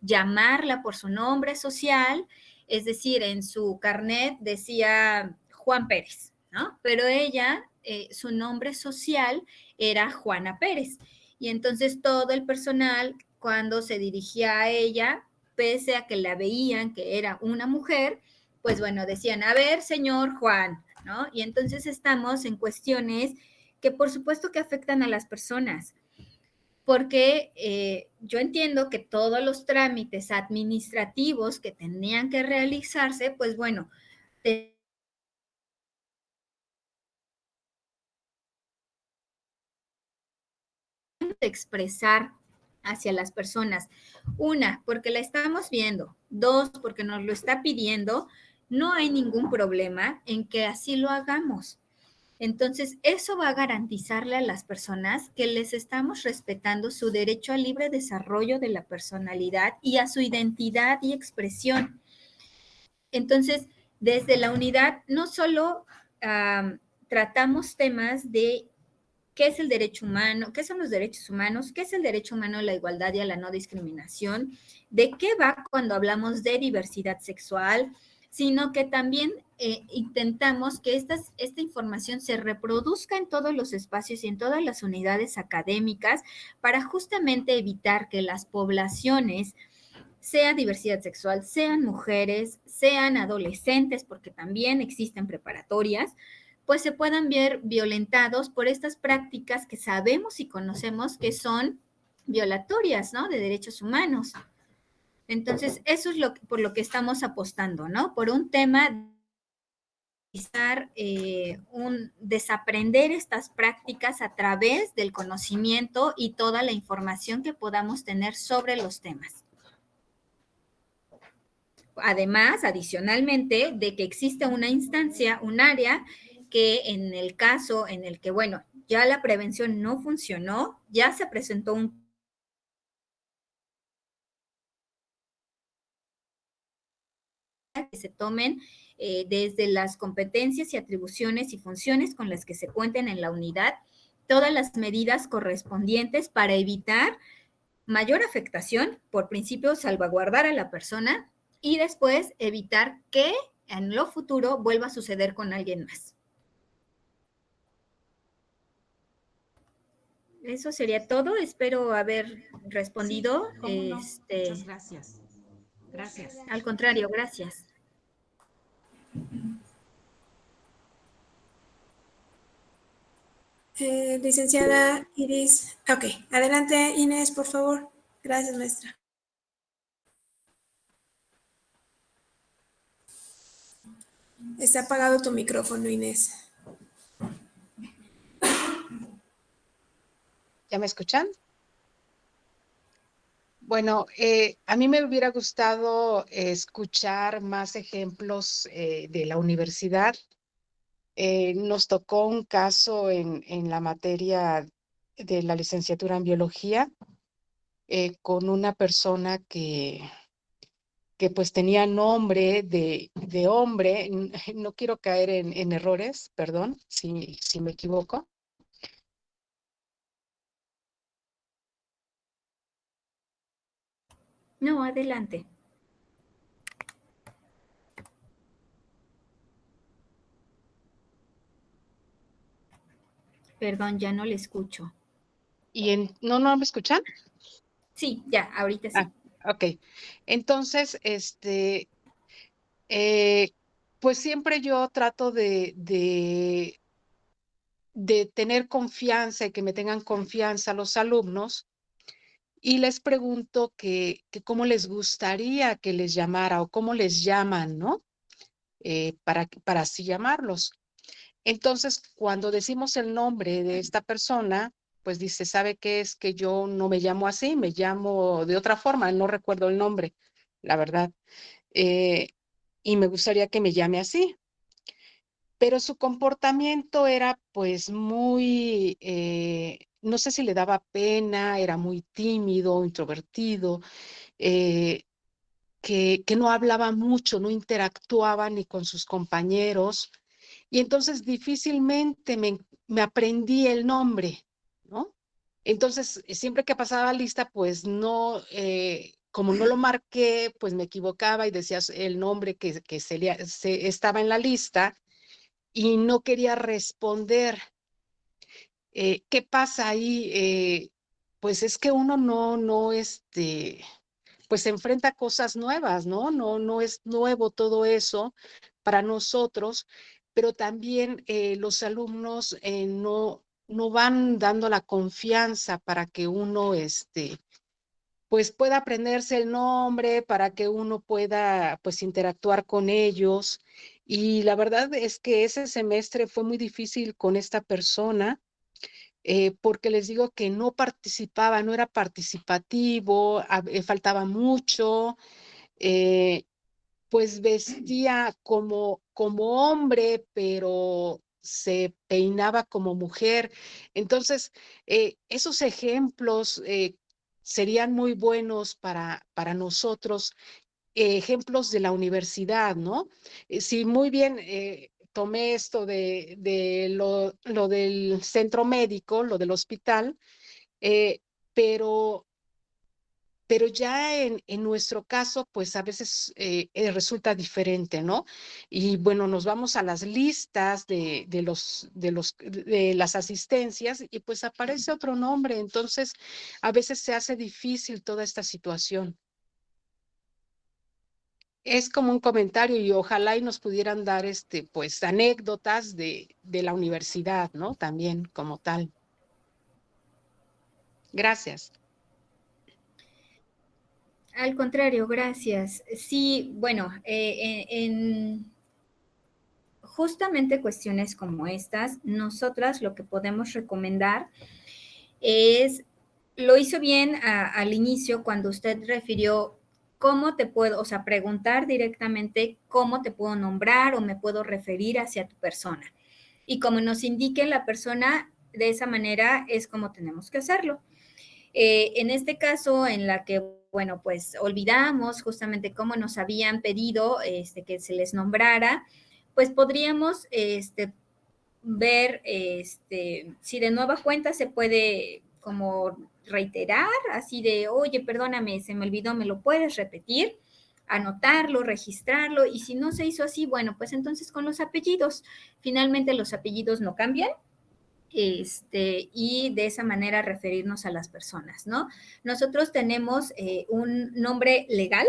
llamarla por su nombre social, es decir, en su carnet decía Juan Pérez, ¿no? Pero ella, su nombre social era Juana Pérez. Y entonces todo el personal, cuando se dirigía a ella, pese a que la veían que era una mujer, pues bueno, decían, a ver, señor Juan, ¿no? Y entonces estamos en cuestiones que por supuesto que afectan a las personas, porque yo entiendo que todos los trámites administrativos que tenían que realizarse, pues bueno, expresar hacia las personas. Una, porque la estamos viendo. Dos, porque nos lo está pidiendo. No hay ningún problema en que así lo hagamos. Entonces, eso va a garantizarle a las personas que les estamos respetando su derecho al libre desarrollo de la personalidad y a su identidad y expresión. Entonces, desde la unidad no solo tratamos temas de qué es el derecho humano, qué son los derechos humanos, qué es el derecho humano a la igualdad y a la no discriminación, de qué va cuando hablamos de diversidad sexual, sino que también intentamos que esta información se reproduzca en todos los espacios y en todas las unidades académicas para justamente evitar que las poblaciones, sea diversidad sexual, sean mujeres, sean adolescentes, porque también existen preparatorias, pues se puedan ver violentados por estas prácticas que sabemos y conocemos que son violatorias, ¿no? De derechos humanos. Entonces, eso es por lo que estamos apostando, ¿no? Por un tema desaprender estas prácticas a través del conocimiento y toda la información que podamos tener sobre los temas. Además, adicionalmente, de que existe una instancia, un área que en el caso en el que, bueno, ya la prevención no funcionó, ya se presentó un que se tomen desde las competencias y atribuciones y funciones con las que se cuenten en la unidad todas las medidas correspondientes para evitar mayor afectación, por principio salvaguardar a la persona y después evitar que en lo futuro vuelva a suceder con alguien más. Eso sería todo. Espero haber respondido. Sí, ¿cómo no? Muchas gracias. Gracias. Al contrario, gracias. Licenciada Iris. Ok, adelante Inés, por favor. Gracias, maestra. Está apagado tu micrófono, Inés. ¿Ya me escuchan? Bueno, a mí me hubiera gustado escuchar más ejemplos de la universidad. Nos tocó un caso en la materia de la licenciatura en biología con una persona que pues tenía nombre de hombre. No quiero caer en errores, perdón, si me equivoco. No, adelante. Perdón, ya no le escucho. ¿No me escuchan? Sí, ya, ahorita sí. Ok. Entonces, pues siempre yo trato de tener confianza y que me tengan confianza los alumnos y les pregunto que cómo les gustaría que les llamara o cómo les llaman, ¿no? Para así llamarlos. Entonces, cuando decimos el nombre de esta persona, pues dice, ¿sabe qué es que yo no me llamo así? Me llamo de otra forma, no recuerdo el nombre, la verdad. Y me gustaría que me llame así. Pero su comportamiento era pues muy, no sé si le daba pena, era muy tímido, introvertido, que no hablaba mucho, no interactuaba ni con sus compañeros. Y entonces difícilmente me aprendí el nombre, ¿no? Entonces, siempre que pasaba la lista, pues no, como no lo marqué, pues me equivocaba y decías el nombre que estaba en la lista y no quería responder. ¿Qué pasa ahí? Pues es que uno pues se enfrenta a cosas nuevas, ¿no? No es nuevo todo eso para nosotros, pero también los alumnos no van dando la confianza para que uno, pues pueda aprenderse el nombre, para que uno pueda, pues, interactuar con ellos. Y la verdad es que ese semestre fue muy difícil con esta persona, porque les digo que no participaba, no era participativo, faltaba mucho, pues vestía como hombre, pero se peinaba como mujer. Entonces, esos ejemplos serían muy buenos para nosotros, ejemplos de la universidad, ¿no? Si muy bien tomé esto de lo del centro médico, lo del hospital, eh, pero ya en nuestro caso, pues a veces resulta diferente, ¿no? Y bueno, nos vamos a las listas de las asistencias y pues aparece otro nombre, entonces a veces se hace difícil toda esta situación. Es como un comentario y ojalá y nos pudieran dar pues anécdotas de la universidad, ¿no? También como tal. Gracias. Al contrario, gracias. Sí, bueno, justamente cuestiones como estas, nosotras lo que podemos recomendar es, lo hizo bien al inicio cuando usted refirió cómo te puedo, o sea, preguntar directamente cómo te puedo nombrar o me puedo referir hacia tu persona. Y como nos indique la persona, de esa manera es como tenemos que hacerlo. En este caso, en la que, bueno, pues olvidamos justamente cómo nos habían pedido que se les nombrara, pues podríamos ver si de nueva cuenta se puede como reiterar, así de, oye, perdóname, se me olvidó, ¿me lo puedes repetir? Anotarlo, registrarlo, y si no se hizo así, bueno, pues entonces con los apellidos. Finalmente los apellidos no cambian, y de esa manera referirnos a las personas, ¿no? Nosotros tenemos un nombre legal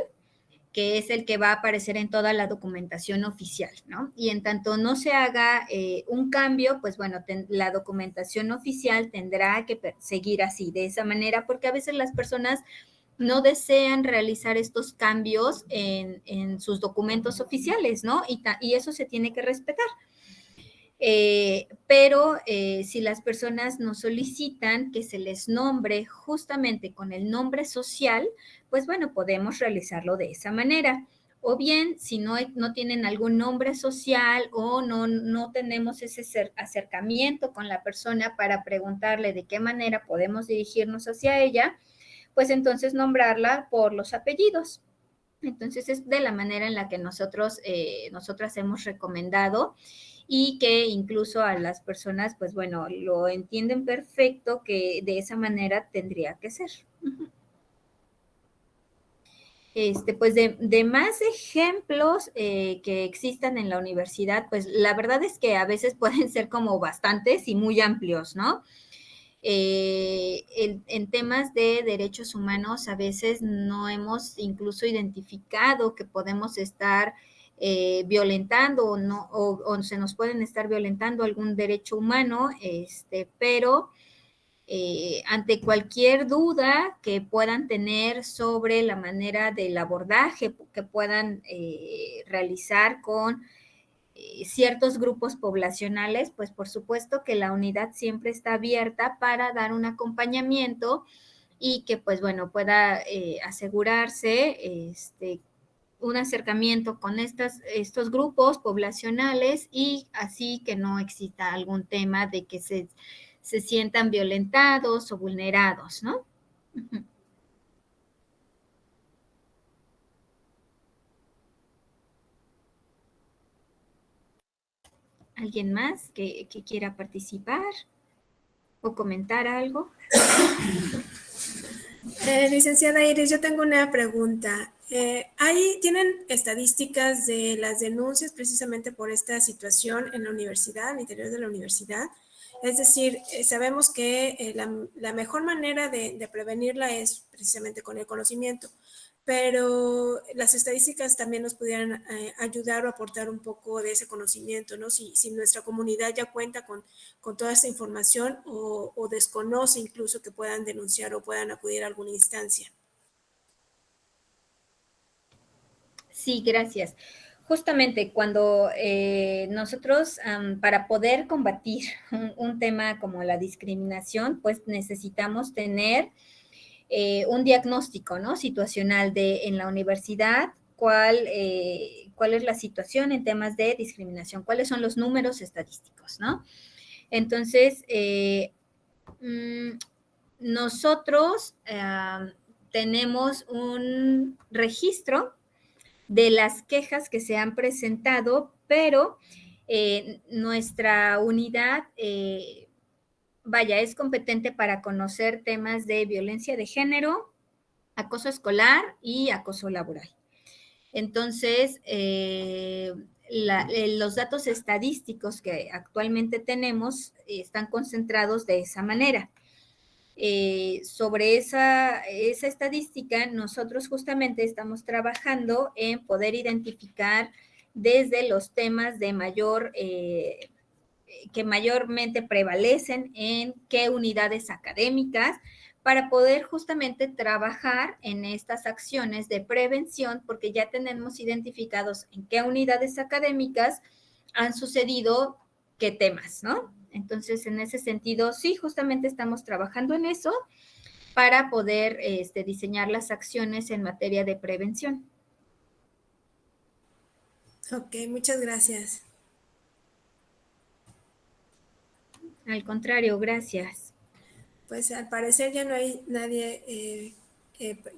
que es el que va a aparecer en toda la documentación oficial, ¿no? Y en tanto no se haga un cambio, pues bueno, la documentación oficial tendrá que seguir así, de esa manera, porque a veces las personas no desean realizar estos cambios en sus documentos oficiales, ¿no? Y eso se tiene que respetar. Pero si las personas nos solicitan que se les nombre justamente con el nombre social, pues bueno, podemos realizarlo de esa manera. O bien, si no tienen algún nombre social o no tenemos ese acercamiento con la persona para preguntarle de qué manera podemos dirigirnos hacia ella, pues entonces nombrarla por los apellidos. Entonces es de la manera en la que nosotras hemos recomendado y que incluso a las personas, pues bueno, lo entienden perfecto que de esa manera tendría que ser. Pues de más ejemplos que existan en la universidad, pues la verdad es que a veces pueden ser como bastantes y muy amplios, ¿no? En temas de derechos humanos a veces no hemos incluso identificado que podemos estar violentando o, no, o se nos pueden estar violentando algún derecho humano, pero ante cualquier duda que puedan tener sobre la manera del abordaje que puedan realizar con ciertos grupos poblacionales, pues por supuesto que la unidad siempre está abierta para dar un acompañamiento y que pues bueno pueda asegurarse un acercamiento con estos grupos poblacionales y así que no exista algún tema de que se sientan violentados o vulnerados, ¿no? Uh-huh. ¿Alguien más que quiera participar o comentar algo? Licenciada Iris, yo tengo una pregunta. ¿Tienen estadísticas de las denuncias precisamente por esta situación en la universidad, al interior de la universidad? Es decir, sabemos que la mejor manera de prevenirla es precisamente con el conocimiento, pero las estadísticas también nos pudieran ayudar o aportar un poco de ese conocimiento, ¿no? Si nuestra comunidad ya cuenta con toda esta información o desconoce incluso que puedan denunciar o puedan acudir a alguna instancia. Sí, gracias. Justamente cuando nosotros, para poder combatir un tema como la discriminación, pues necesitamos tener un diagnóstico, ¿no? Situacional en la universidad, cuál es la situación en temas de discriminación, cuáles son los números estadísticos, ¿no? Entonces, nosotros tenemos un registro de las quejas que se han presentado, pero nuestra unidad, es competente para conocer temas de violencia de género, acoso escolar y acoso laboral. Entonces, los datos estadísticos que actualmente tenemos están concentrados de esa manera. Sobre esa estadística, nosotros justamente estamos trabajando en poder identificar desde los temas de que mayormente prevalecen en qué unidades académicas, para poder justamente trabajar en estas acciones de prevención, porque ya tenemos identificados en qué unidades académicas han sucedido qué temas, ¿no? Entonces, en ese sentido, sí, justamente estamos trabajando en eso para poder diseñar las acciones en materia de prevención. Ok, muchas gracias. Al contrario, gracias. Pues al parecer ya no hay nadie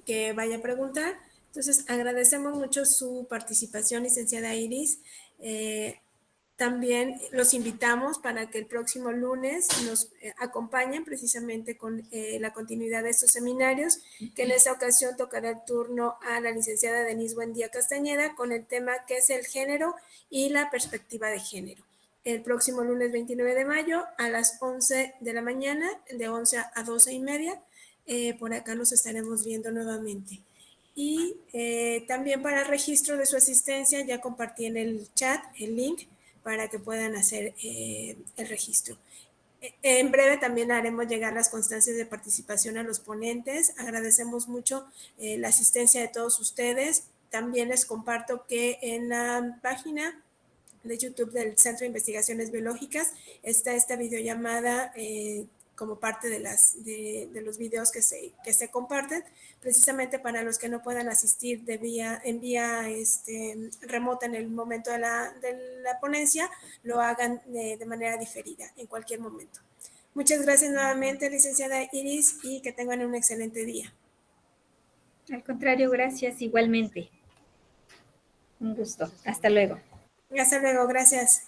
que vaya a preguntar. Entonces agradecemos mucho su participación, licenciada Iris. También los invitamos para que el próximo lunes nos acompañen precisamente con la continuidad de estos seminarios, que en esta ocasión tocará el turno a la licenciada Denise Buendía Castañeda con el tema ¿qué es el género y la perspectiva de género? El próximo lunes 29 de mayo a las 11 de la mañana, de 11 a 12:30, por acá nos estaremos viendo nuevamente. Y también para el registro de su asistencia ya compartí en el chat el link para que puedan hacer el registro. En breve también haremos llegar las constancias de participación a los ponentes. Agradecemos mucho la asistencia de todos ustedes. También les comparto que en la página de YouTube del Centro de Investigaciones Biológicas está esta videollamada como parte de los videos que se comparten, precisamente para los que no puedan asistir en vía remota en el momento de la ponencia, lo hagan de manera diferida en cualquier momento. Muchas gracias nuevamente, licenciada Iris, y que tengan un excelente día. Al contrario, gracias igualmente. Un gusto. Hasta luego. Hasta luego, gracias.